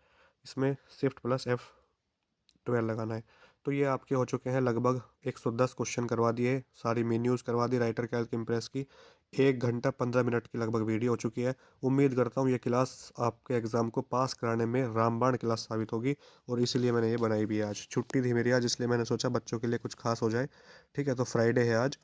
इसमें शिफ्ट प्लस F12 लगाना है। तो ये आपके हो चुके हैं लगभग 110 क्वेश्चन करवा दिए, सारी मेन्यूज़ करवा दी राइटर कैल्क इम्प्रेस की। 1 घंटा 15 मिनट की लगभग वीडियो हो चुकी है। उम्मीद करता हूँ ये क्लास आपके एग्ज़ाम को पास कराने में रामबाण क्लास साबित होगी, और इसीलिए मैंने ये बनाई भी है। आज छुट्टी थी मेरी आज, इसलिए मैंने सोचा बच्चों के लिए कुछ खास हो जाए। ठीक है, तो फ्राइडे है आज,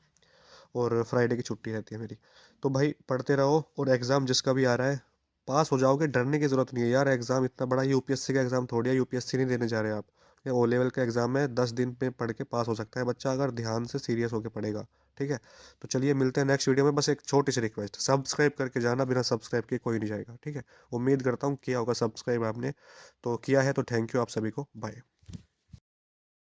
और फ्राइडे की छुट्टी रहती है मेरी। तो भाई पढ़ते रहो, और एग्ज़ाम जिसका भी आ रहा है पास हो जाओगे, डरने की ज़रूरत नहीं है यार। एग्ज़ाम इतना बड़ा यूपीएससी का एग्ज़ाम थोड़ी है, यूपीएससी नहीं देने जा रहे आप। ये ओ लेवल का एग्ज़ाम है, 10 दिन में पढ़ के पास हो सकता है बच्चा, अगर ध्यान से सीरियस होकर पढ़ेगा। ठीक है, तो चलिए मिलते हैं नेक्स्ट वीडियो में। बस एक छोटी सी रिक्वेस्ट, सब्सक्राइब करके जाना, बिना सब्सक्राइब के कोई नहीं जाएगा। ठीक है, उम्मीद करता हूँ किया होगा सब्सक्राइब आपने, तो किया है तो थैंक यू आप सभी को, बाय।